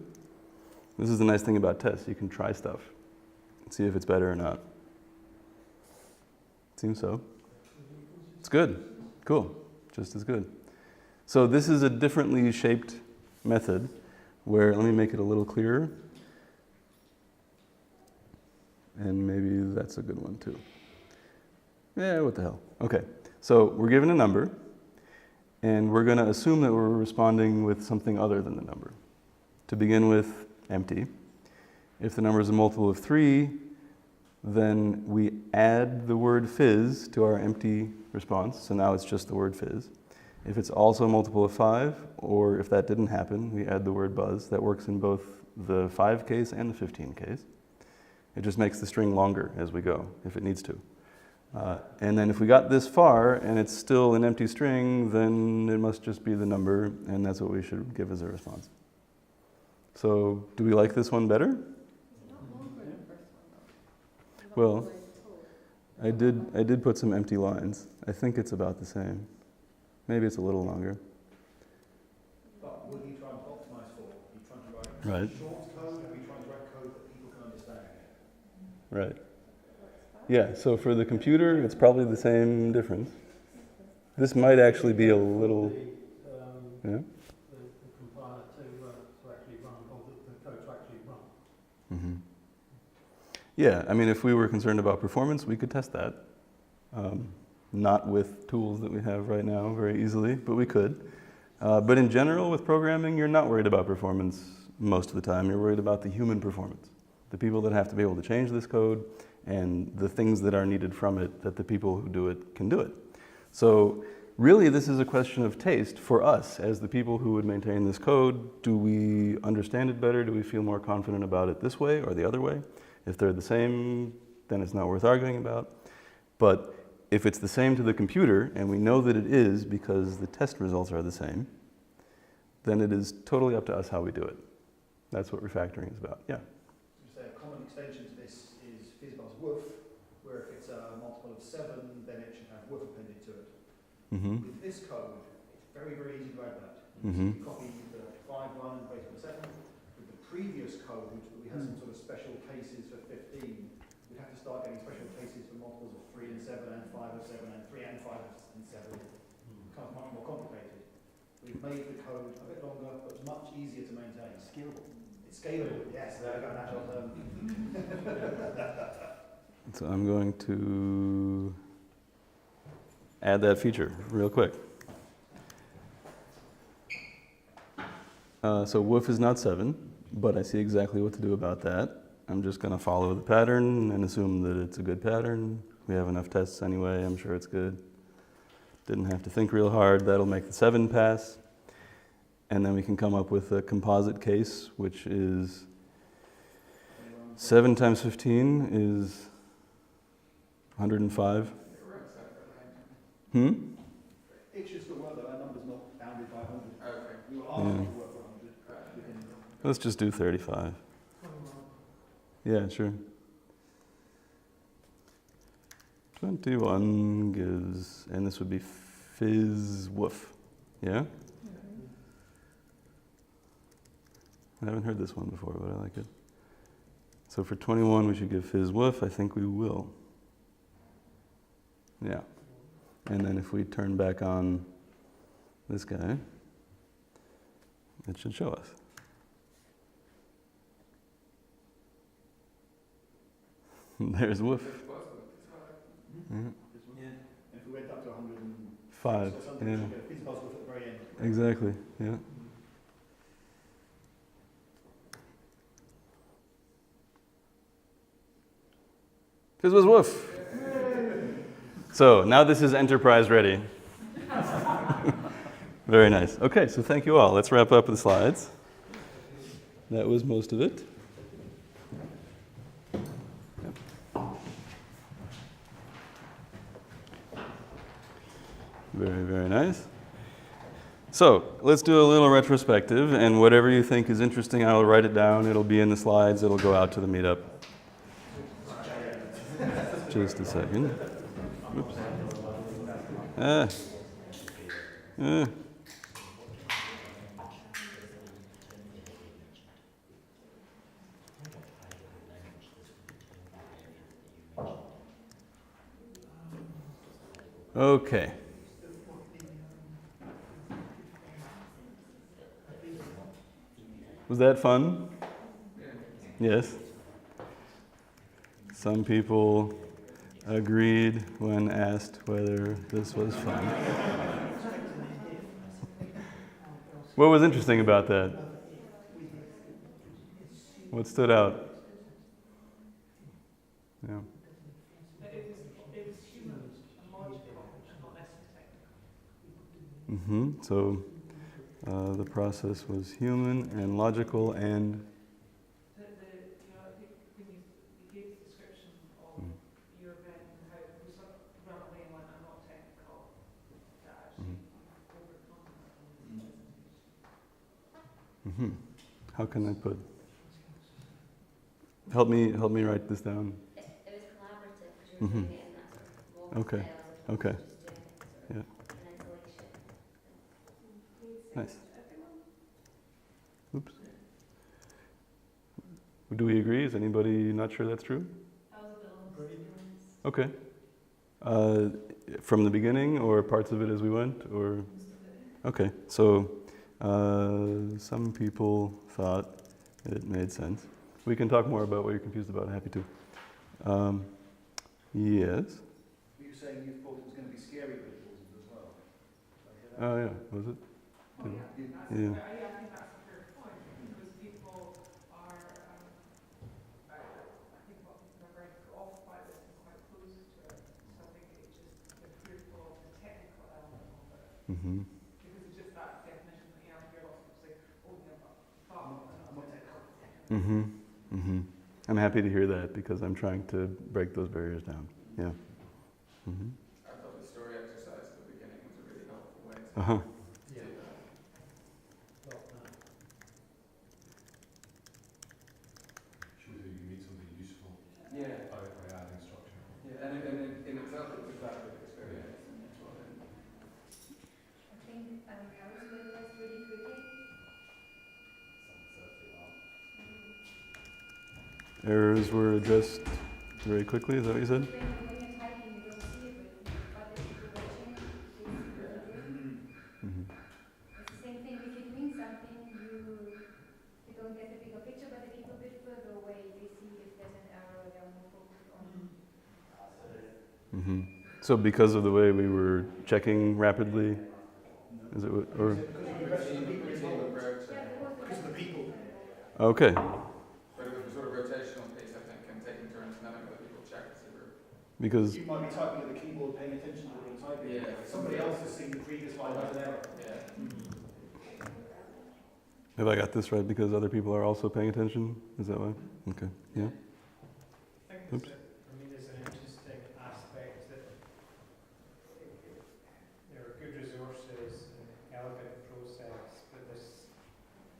This is the nice thing about tests. You can try stuff and see if it's better or not. Seems so. It's good. Cool. Just as good. So this is a differently shaped method where, let me make it a little clearer. And maybe that's a good one too. Yeah, what the hell. Okay, so we're given a number, and we're going to assume that we're responding with something other than the number. To begin with, empty. If the number is a multiple of 3, then we add the word fizz to our empty response, so now it's just the word fizz. If it's also a multiple of 5, or if that didn't happen, we add the word buzz. That works in both the 5 case and the 15 case. It just makes the string longer as we go, if it needs to. And then if we got this far and it's still an empty string, then it must just be the number, and that's what we should give as a response. So do we like this one better? Well, I did put some empty lines. I think it's about the same. Maybe it's a little longer. But what are you trying to optimize for? Are you trying to write Right. short code, or are you trying to write code that people can understand? Right. Yeah, so for the computer, it's probably the same difference. This might actually be a little, yeah? The compiler to actually run, or the code to actually run. Mm-hmm. Yeah, I mean, if we were concerned about performance, we could test that. Not with tools that we have right now very easily, but we could. But in general, with programming, you're not worried about performance most of the time. You're worried about the human performance. The people that have to be able to change this code and the things that are needed from it that the people who do it can do it. So really, this is a question of taste for us as the people who would maintain this code. Do we understand it better? Do we feel more confident about it this way or the other way? If they're the same, then it's not worth arguing about. But if it's the same to the computer, and we know that it is because the test results are the same, then it is totally up to us how we do it. That's what refactoring is about. Yeah. So a common extension to this is Fizzbuzz woof, where if it's a multiple of 7, then it should have woof appended to it. Mm-hmm. With this code, it's very, very easy to add that. Mm-hmm. You copy the 5 1 and place it on 7. With the previous code, we had some sort of special cases for 15. We'd have to start getting special cases for multiples of 3 and 7 and 5 of 7 and 3 and 5 and 7. Becomes much more complicated. We've made the code a bit longer, but much easier to maintain. Scalable. It's scalable, yes, there I got an agile term. So I'm going to add that feature real quick. So woof is not 7, but I see exactly what to do about that. I'm just going to follow the pattern and assume that it's a good pattern. We have enough tests anyway, I'm sure it's good. Didn't have to think real hard, that'll make the 7 pass. And then we can come up with a composite case, which is 7 times 15 is 105. Hmm? It should still work though, our number's not bounded by 100. Okay. We were asked to work for 100. Let's just do 35. Yeah, sure. 21 gives, and this would be fizz woof. Yeah? I haven't heard this one before, but I like it. So for 21, we should give fizz woof. I think we will. Yeah. And then if we turn back on this guy, it should show us. There's woof. Yeah. If we went up to 5. so something Yeah. should get a Fizzbuzz woof at the very end. Exactly. Yeah. Fizzbuzz woof. So now this is enterprise ready. Very nice. Okay, so thank you all. Let's wrap up the slides. That was most of it. Very, very nice. So let's do a little retrospective, and whatever you think is interesting, I'll write it down. It'll be in the slides. It'll go out to the meetup. Just a second. Oops. Okay. Was that fun? Yes. Some people agreed when asked whether this was fun. What was interesting about that? What stood out? Yeah. It was human and logical, not necessarily technical. So the process was human and logical and You know, I think when you gave the description of your event and how we sort of ran away and went, I'm not technical, that actually overcome that. How can I put? Help me write this down. It was collaborative because you were doing it in that sort of more Okay. scale as opposed Okay. to just doing it sort of Yeah. in isolation. Nice. Oops. Do we agree? Is anybody not sure that's true? That was a bit of a Okay. From the beginning or parts of it as we went? Or okay. So some people thought it made sense. We can talk more about what you're confused about. Happy to. Yes. Were you saying you thought it was going to be scary people as well? Oh yeah. Was it? Oh, yeah. I think that's a fair point because people are, I think what people are very put off by this and quite close to it. So I think it just the fearful of the technical element of it. Mm-hmm. Because it's just that definition that you hear lots of people say, oh yeah, but I'm not technical. Mm-hmm. Mm-hmm. I'm happy to hear that because I'm trying to break those barriers down. Yeah. Mm-hmm. I thought the story exercise at the beginning was a really helpful way to Uh-huh. do that. Well, errors were addressed very quickly. Is that what you said? When you're typing, you don't see everything, but if you're watching, it's doing. Mm-hmm. It's the same thing if you're doing something, you don't get the bigger picture, but a little bit further away, they see if there's an error, they're more focused on. Mm-hmm. So because of the way we were checking rapidly, is it or? Because of the people. Okay. But it was a sort of rotational piece, I think, and taking turns and letting other people check to see where. Because You might be typing at the keyboard, paying attention to what you're typing. Yeah. Somebody else has seen the previous line as an error. Yeah. have I got this right? Because other people are also paying attention. Is that why? Okay. Yeah. I think Oops. for me there's an interesting aspect that there are good resources and elegant process, but this,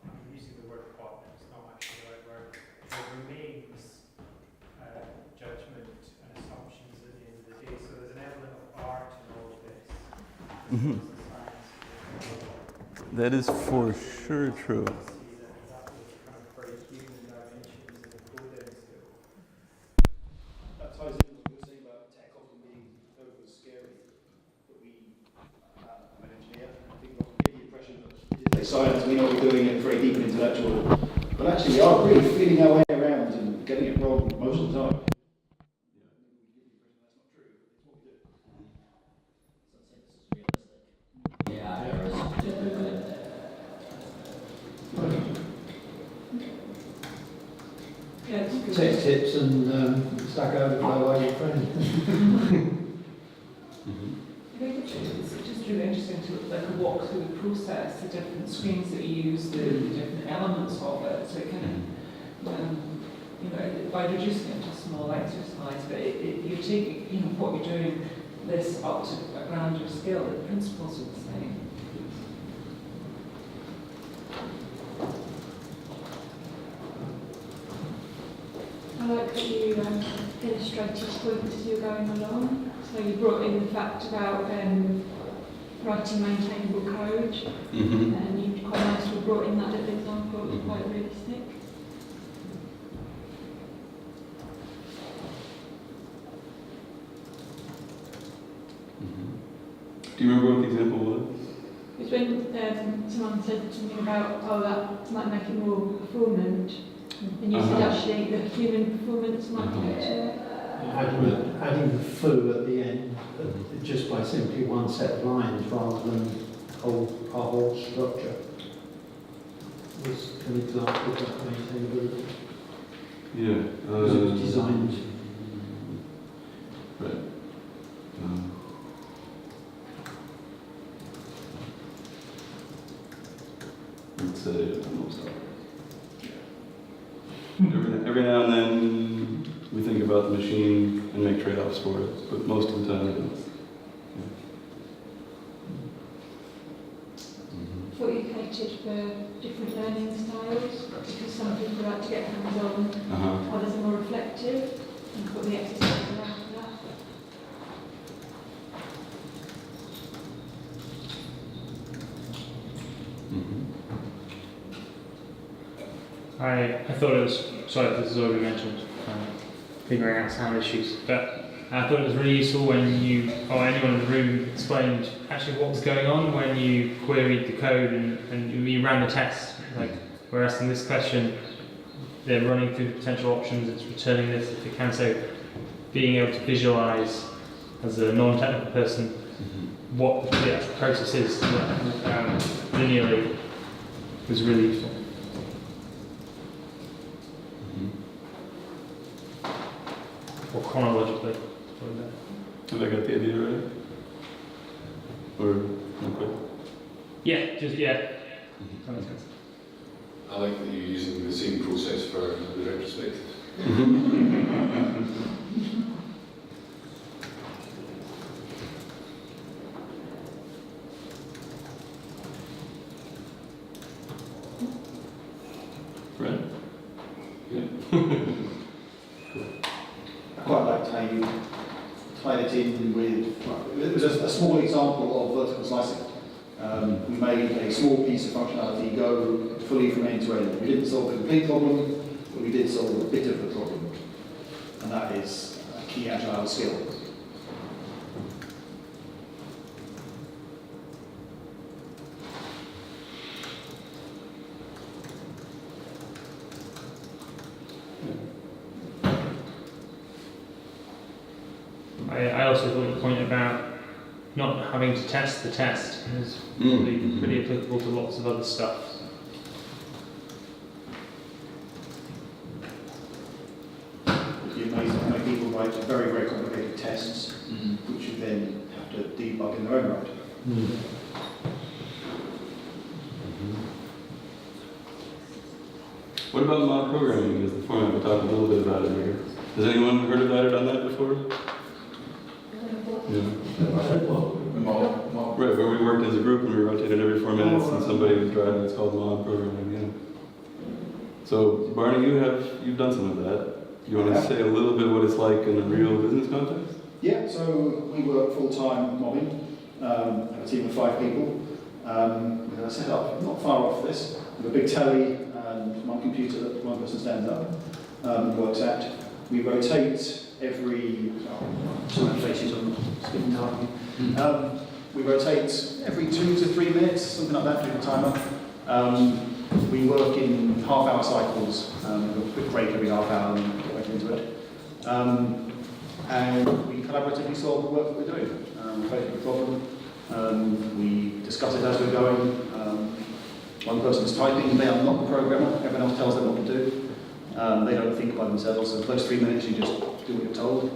I'm using the word cotton, it's not actually the right word, there remains judgment and assumptions at the end of the day, so there's an element of art in all of this, as Mhm. well as the science. That is for sure true. See that was kind of very human dimensions in the coding still. That ties in with what you were saying about tech often being over scary. That we, I'm an engineer, I think we often get the impression that it's science, we know what we're doing, it's very deep and intellectual. But actually we are really feeling our way around and getting it wrong most of the time. Take tips and Stack Overflow while you're friend. I think it's just really interesting to like walk through the process, the different screens that you use, the different elements of it. So it kind of, you know, by reducing it to a small exercise, but you're taking, you know, what you're doing this up to a grander scale. The principles are the same. I like that you illustrated points as you're going along. So you brought in the fact about writing maintainable code, Mm-hmm. and you quite nicely brought in that little example. It was quite realistic. Do you remember what the example was? It's when someone said something about, oh, that might make it more performant. And you said actually the human performance might be better. Adding the foo at the end, just by simply one set of lines rather than our whole structure, was an example of that maintainability. Yeah. Because it was designed. Right. Let's say every now and then we think about the machine and make trade-offs for it, but most of the time we don't. I thought you catered for different learning styles, because some people like to get hands-on, others are more reflective, and put the exercise around for that. I thought it was, sorry if this is already mentioned, figuring out sound issues, but I thought it was really useful when you, or anyone in the room, explained actually what was going on when you queried the code and you ran the test. Like, we're asking this question, they're running through the potential options, it's returning this if it can. So being able to visualize as a non-technical person what the actual process is linearly was really useful. Or chronologically. Have I got the idea right? Or not quite? Yeah, just yeah. That makes sense. I like that you're using the same process for the retrospective. Right? Yeah. I quite liked how you tied it in with, it was a small example of vertical slicing. We made a small piece of functionality go fully from end to end. We didn't solve the complete problem, but we did solve a bit of the problem, and that is a key agile skill. I also thought the point about not having to test the test is pretty applicable to lots of other stuff. You're amazed at how many people write very, very complicated tests, which you then have to debug in their own right. What about mob programming as the format? We talked a little bit about it here. Has anyone heard of that or done that before? Yeah. Right, where we worked as a group and we rotated every 4 minutes and somebody was driving. It's called mob programming. Yeah. So Barney, you've done some of that. You want to say a little bit what it's like in a real business context? Yeah, so we work full-time mobbing, have a team of 5 people. We're set up not far off this, with a big telly and one computer that one person stands up and works at. We rotate every, we rotate every 2 to 3 minutes, something like that, through the timer. We work in half-hour cycles, with a quick break every half hour and get back into it. And we collaboratively solve the work that we're doing. We face the problem, we discuss it as we're going. One person's typing, they are not the programmer, everyone else tells them what to do. They don't think by themselves, so for those 3 minutes you just do what you're told.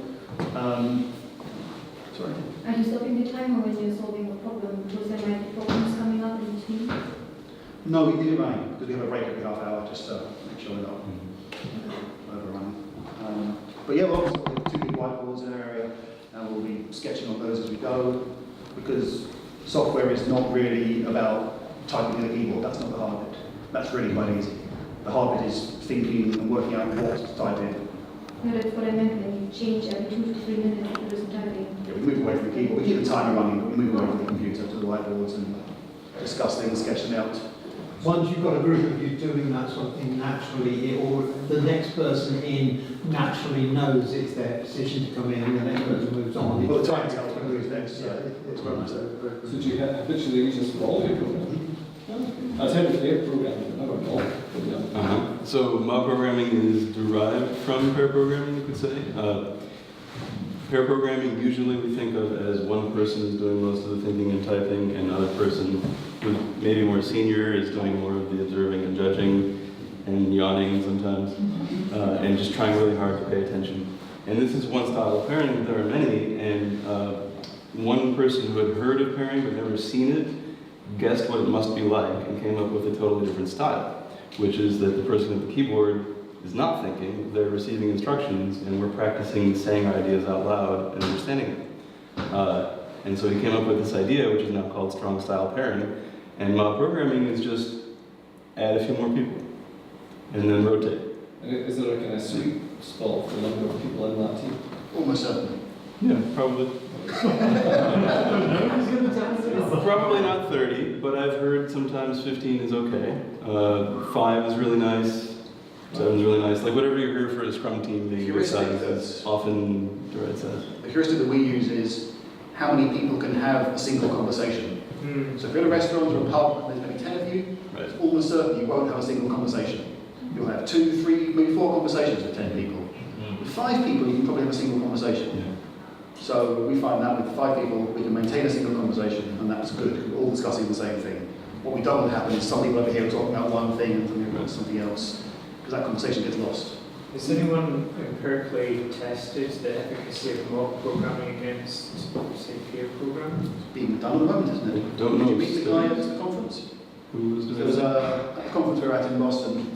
Sorry? Are you stopping the timer when you're solving a problem? Because there might be problems coming up in between? No, we did it running, because we have a break every half hour just to make sure we're not overrunning. But yeah, we'll obviously have 2 big whiteboards in our area, and we'll be sketching on those as we go, because software is not really about typing in a keyboard. That's not the hard bit. That's really quite easy. The hard bit is thinking and working out what to type in. No, that's what I meant when you change every 2 to 3 minutes to do some typing. Yeah, we move away from the keyboard. We keep the timer running, but we move away from the computer to the whiteboards and discuss things, sketch them out. Once you've got a group of you doing that sort of thing naturally, or the next person in naturally knows it's their position to come in, and the next person moves on. Well, the time tells when who's next, so it's very much so. So do you habitually use this for all your programming? That's how you play programming, not at all. So mob programming is derived from pair programming, you could say. Pair programming usually we think of as one person is doing most of the thinking and typing, and another person who's maybe more senior is doing more of the observing and judging and yawning sometimes, and just trying really hard to pay attention. And this is one style of pairing, but there are many, and one person who had heard of pairing but never seen it guessed what it must be like and came up with a totally different style, which is that the person at the keyboard is not thinking, they're receiving instructions, and we're practicing saying our ideas out loud and understanding them. And so he came up with this idea, which is now called strong style pairing, and mob programming is just add a few more people, and then rotate. And is there like a sweet spot for the number of people in that team? Almost certainly. Yeah, probably. Probably not 30, but I've heard sometimes 15 is okay. 5 is really nice. 7 is really nice. Like whatever you hear for a scrum team, the heuristic that's often the right size. The heuristic that we use is how many people can have a single conversation. So if you're in a restaurant or a pub and there's maybe 10 of you, it's almost certain you won't have a single conversation. You'll have 2, 3, maybe 4 conversations with 10 people. With 5 people, you can probably have a single conversation. So we find that with 5 people, we can maintain a single conversation, and that's good. We're all discussing the same thing. What we don't want to happen is some people over here are talking about one thing and somebody about something else, because that conversation gets lost. Has anyone empirically tested the efficacy of mob programming against, say, peer programming? It's being done at the moment, isn't it? Don't Did know. you meet the guy at the conference? Who was doing There was that? at the conference we were at in Boston,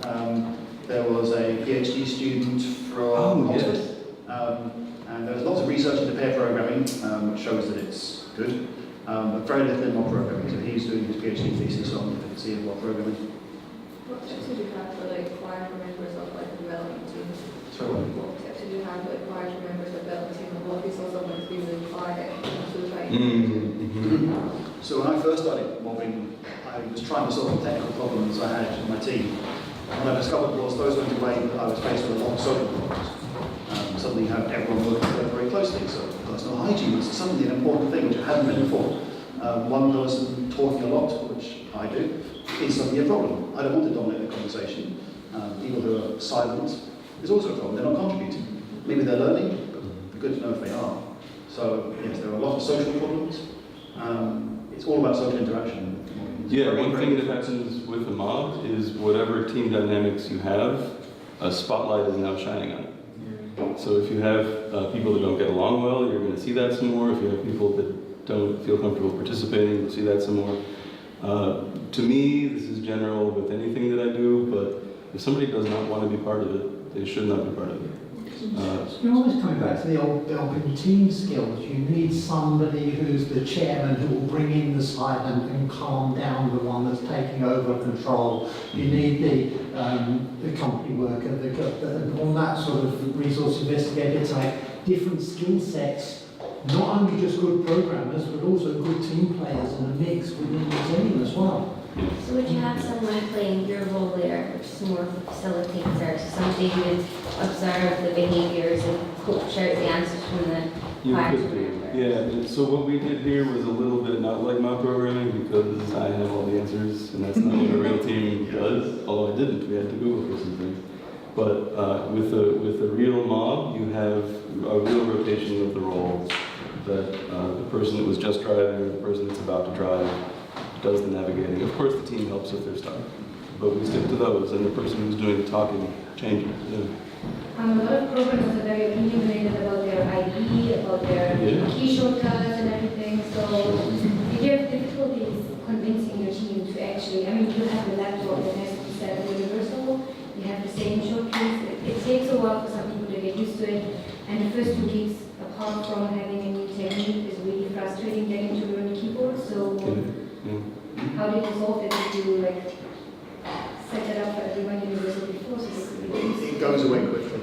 there was a PhD student from Oxford. And there's lots of research into pair programming, which shows that it's good, but very little in mob programming. So he's doing his PhD thesis on the efficacy of mob programming. What tips would you have for like acquired members of like the development team? So What tips would you have for acquired members of the development team? What if you saw someone who's really quiet and so trying So when I first started mobbing, I was trying to solve the technical problems I had with my team. what I discovered was those went away that I was faced with a lot of social problems. Suddenly you have everyone working together very closely, so personal hygiene was suddenly an important thing which it hadn't been before. One person talking a lot, which I do, is suddenly a problem. I don't want to dominate the conversation. People who are silent is also a problem. They're not contributing. Maybe they're learning, but it'd be good to know if they are. So yes, there are a lot of social problems. It's all about social interaction. Yeah, one thing that happens with a mob is whatever team dynamics you have, a spotlight is now shining on it. So if you have people that don't get along well, you're going to see that some more. If you have people that don't feel comfortable participating, you'll see that some more. To me, this is general with anything that I do, but if somebody does not want to be part of it, they should not be part of it. You're always coming back to the old team skills. You need somebody who's the chairman who will bring in the silent and calm down the one that's taking over control. You need the company worker, all that sort of resource investigator type, different skill sets. Not only just good programmers, but also good team players in a mix within the team as well. So would you have someone playing your role there, which is more of a facilitator, so somebody who would observe the behaviours and coach out the answers from the party members? Yeah, so what we did here was a little bit not like mob programming because I have all the answers and that's not what a real team does, although I didn't, we had to Google for some things. But with a real mob, you have a real rotation of the roles that the person that was just driving or the person that's about to drive does the navigating. Of course, the team helps with their stuff, but we stick to those, and the person who's doing the talking changes. Yeah. A lot of programmers are very opinionated about their ID, about their key shortcuts and everything, so if you have difficulties convincing your team to actually, I mean, you have a laptop that has to be set up universal, you have the same shortcuts, it takes a while for some people to get used to it, and the first 2 weeks, apart from having a new technique, is really frustrating getting to learn the keyboard, so how did you solve it? Did you set it up for everyone universal before? It goes away quickly.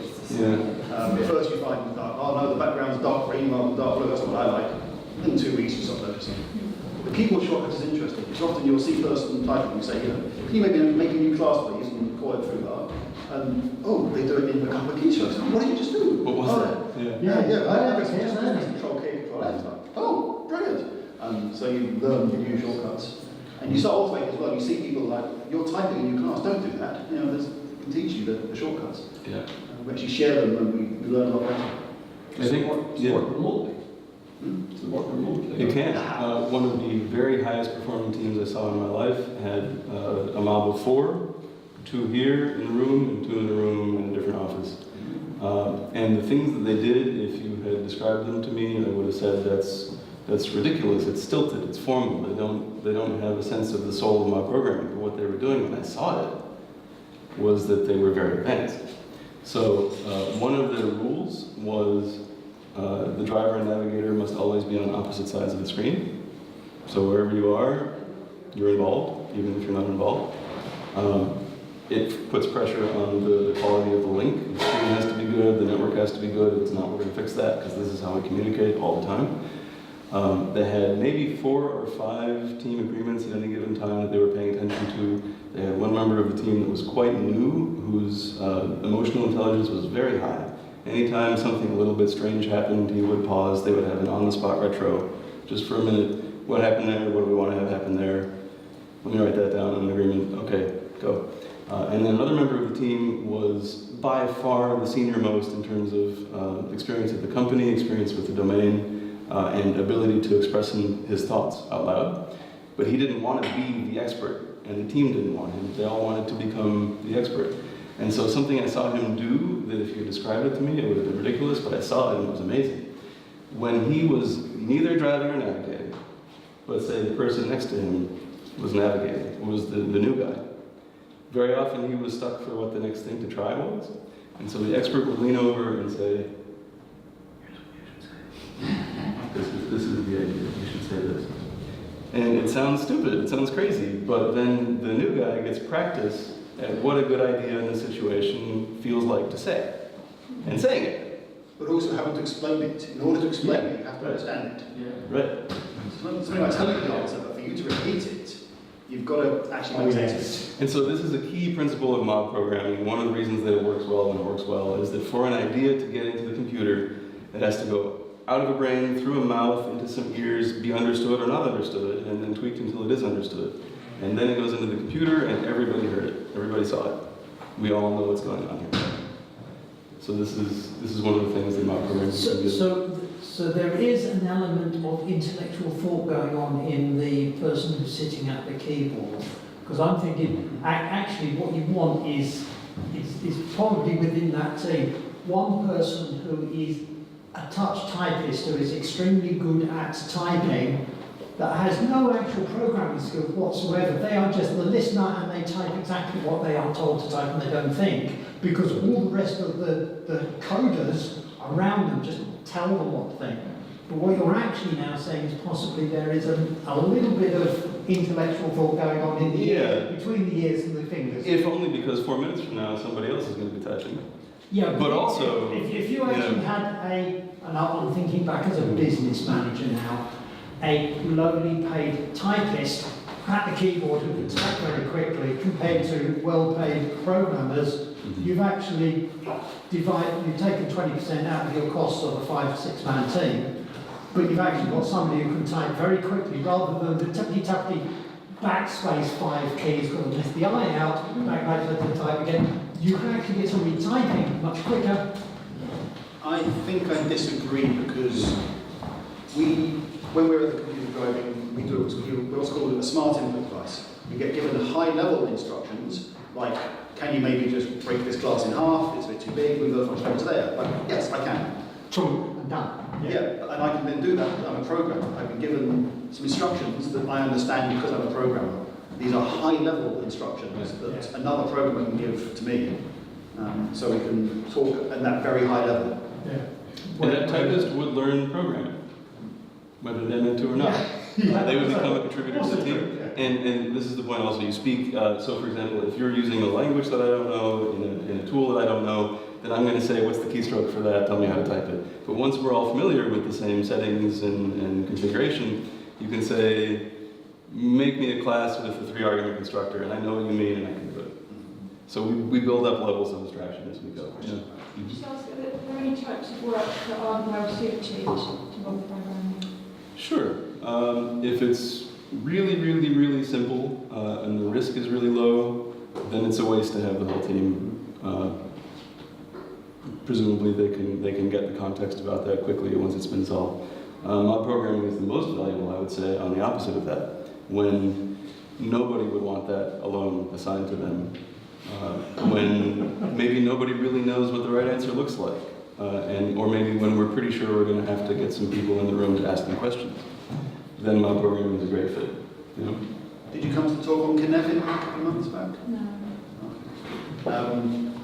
At first you find, oh no, the background's dark green rather than dark blue, that's what I like. Within 2 weeks you start noticing. The keyboard shortcut is interesting, because often you'll see person typing and say, can you maybe make a new class please, and call it through that. And oh, they do it in a couple of keystrokes. What did you just do? What was that? I just control K, control F. Oh, brilliant. So you learn the new shortcuts. And you start automating as well. You see people like, you're typing in your class, don't do that. We can teach you the shortcuts. Yeah. We actually share them and we learn a lot better. I think work remotely. To work remotely. It can. One of the very highest performing teams I saw in my life had a mob of 4, 2 here in the room and 2 in the room in a different office. And the things that they did, if you had described them to me, I would have said that's ridiculous. It's stilted. It's formal. They don't have a sense of the soul of my programming. But what they were doing when I saw it was that they were very advanced. So one of their rules was the driver and navigator must always be on opposite sides of the screen. So wherever you are, you're involved, even if you're not involved. It puts pressure on the quality of the link. The screen has to be good, the network has to be good. If it's not, we're going to fix that because this is how we communicate all the time. They had maybe 4 or 5 team agreements at any given time that they were paying attention to. They had one member of the team that was quite new, whose emotional intelligence was very high. Anytime something a little bit strange happened, he would pause. They would have an on-the-spot retro, just for a minute. What happened there? What do we want to have happen there? Let me write that down in an agreement. Okay, go. And then another member of the team was by far the senior most in terms of experience at the company, experience with the domain, and ability to express his thoughts out loud. But he didn't want to be the expert, and the team didn't want him. They all wanted to become the expert. And so something I saw him do, that if you described it to me, it would have been ridiculous, but I saw it and it was amazing. When he was neither driving or navigating, but say the person next to him was navigating, was the new guy. Very often he was stuck for what the next thing to try was. And so the expert would lean over and say, here's what you should say. This is the idea, you should say this. And it sounds stupid, it sounds crazy, but then the new guy gets practice at what a good idea in this situation feels like to say, and saying it. But also having to explain it. In order to explain it, you have to understand it. Right. Something like telling the answer, but for you to repeat it, You've got to actually maintain it. And so this is a key principle of mob programming. One of the reasons that it works well when it works well is that for an idea to get into the computer, it has to go out of a brain, through a mouth, into some ears, be understood or not understood, and then tweaked until it is understood. And then it goes into the computer and everybody heard it. Everybody saw it. We all know what's going on here. So this is one of the things that mob programming can do. So there is an element of intellectual thought going on in the person who's sitting at the keyboard. Because I'm thinking, actually what you want is probably within that team, one person who is a touch typist who is extremely good at typing, that has no actual programming skills whatsoever. They are just the listener and they type exactly what they are told to type and they don't think, because all the rest of the coders around them just tell them what to think. But what you're actually now saying is possibly there is a little bit of intellectual thought going on in the ear, between the ears and the fingers. If only because 4 minutes from now somebody else is going to be typing. Yeah, but also... If you actually had and I'm thinking back as a business manager now, a lowly paid typist at the keyboard who can type very quickly compared to well-paid programmers, you've actually you've taken 20% out of your costs of a 5 or 6 man team, but you've actually got somebody who can type very quickly rather than the tippy-tappy backspace 5 keys, got to lift the eye out, back to type again. You can actually get somebody typing much quicker. I think I disagree because when we're at the computer driving, we what's called a smart input device. We get given high-level instructions, like, can you maybe just break this glass in half? It's a bit too big, move those functions there. Like, yes, I can. True, I'm done. Yeah, and I can then do that because I'm a programmer. I've been given some instructions that I understand because I'm a programmer. These are high-level instructions that another programmer can give to me. So we can talk at that very high level. Yeah. And that typist would learn programming, whether they're meant to or not. They would become a contributor to the team. And this is the point also, you speak, so for example, if you're using a language that I don't know, in a tool that I don't know, then I'm going to say, what's the keystroke for that? Tell me how to type it. But once we're all familiar with the same settings and configuration, you can say, make me a class with a 3-argument constructor, and I know what you mean, and I can do it. So we build up levels of abstraction as we go. Yeah. Just ask, are there any types of work that aren't well suited to mob programming? Sure. If it's really, really, really simple and the risk is really low, then it's a waste to have the whole team. Presumably they can get the context about that quickly once it's been solved. Mob programming is the most valuable, I would say, on the opposite of that, when nobody would want that alone assigned to them. When maybe nobody really knows what the right answer looks like, or maybe when we're pretty sure we're going to have to get some people in the room to ask them questions. Then mob programming is a great fit. You know? Did you come to the talk on Kinevin a couple of months back? No.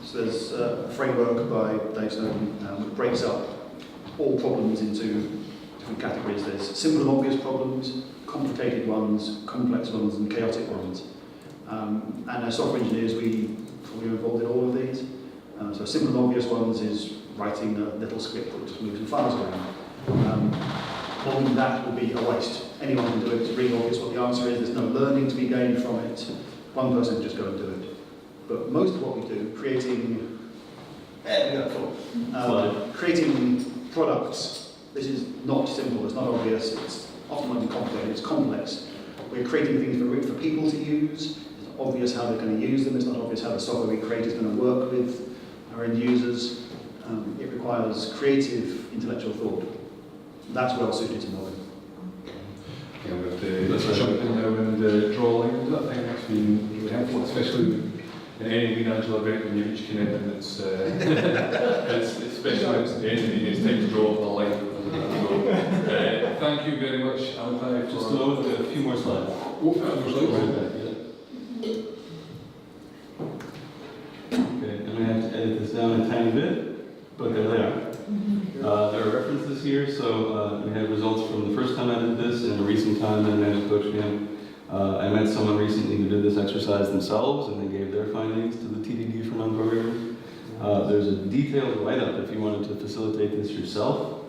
So there's a framework by Dave Snowden that breaks up all problems into different categories. There's simple and obvious problems, complicated ones, complex ones, and chaotic ones. And as software engineers, we're involved in all of these. So simple and obvious ones is writing a little script that just moves some files around. More than that would be a waste. Anyone can do it, it's really obvious what the answer is, there's no learning to be gained from it. One person can just go and do it. But most of what we do, creating products, this is not simple, it's not obvious, it's often not complicated, it's complex. We're creating things for people to use. It's not obvious how they're going to use them. It's not obvious how the software we create is going to work with our end users. It requires creative intellectual thought. That's well suited to mobbing. Yeah, we have to jump in now and draw lines. I think that's been really helpful, especially in any Green Agile event when you reach Kinevin. It's especially at the end of the day, it's time to draw the line. So, thank you very much, Amitai. Just a few more slides. Oh, more slides. Okay, I'm going to have to edit this down a tiny bit, but there they are. There are references here, so we have results from the first time I did this and a recent time that I managed coaching him. I met someone recently who did this exercise themselves and they gave their findings to the TDD for non-programmers. There's a detailed write-up if you wanted to facilitate this yourself.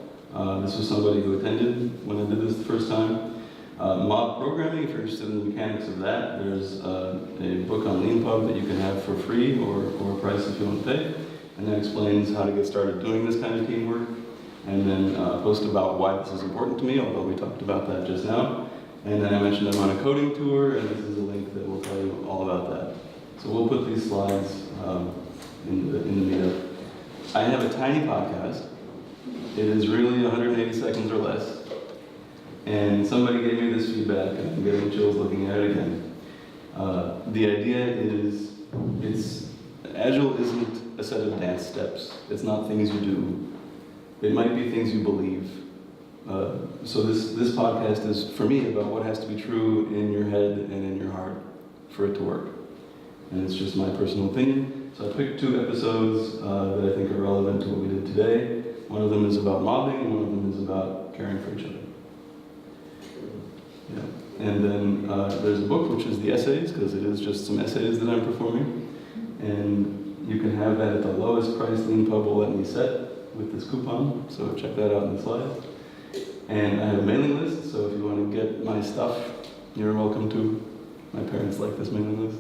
This was somebody who attended when I did this the first time. Mob programming, if you're interested in the mechanics of that, there's a book on LeanPub that you can have for free or a price if you want to pay. And that explains how to get started doing this kind of teamwork. And then a post about why this is important to me, although we talked about that just now. And then I mentioned I'm on a coding tour, and this is a link that will tell you all about that. So we'll put these slides in the meetup. I have a tiny podcast. It is really 180 seconds or less. And somebody gave me this feedback, and I'm getting chills looking at it again. The idea is, Agile isn't a set of dance steps. It's not things you do. It might be things you believe. So this podcast is, for me, about what has to be true in your head and in your heart for it to work. And it's just my personal opinion. So I picked 2 episodes that I think are relevant to what we did today. One of them is about mobbing, and one of them is about caring for each other. Yeah. And then there's a book, which is the essays, because it is just some essays that I'm performing. And you can have that at the lowest price LeanPub will let me set with this coupon, so check that out in the slides. And I have a mailing list, so if you want to get my stuff, you're welcome to. My parents like this mailing list.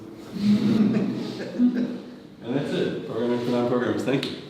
And that's it. Programming for non-programmers. Thank you.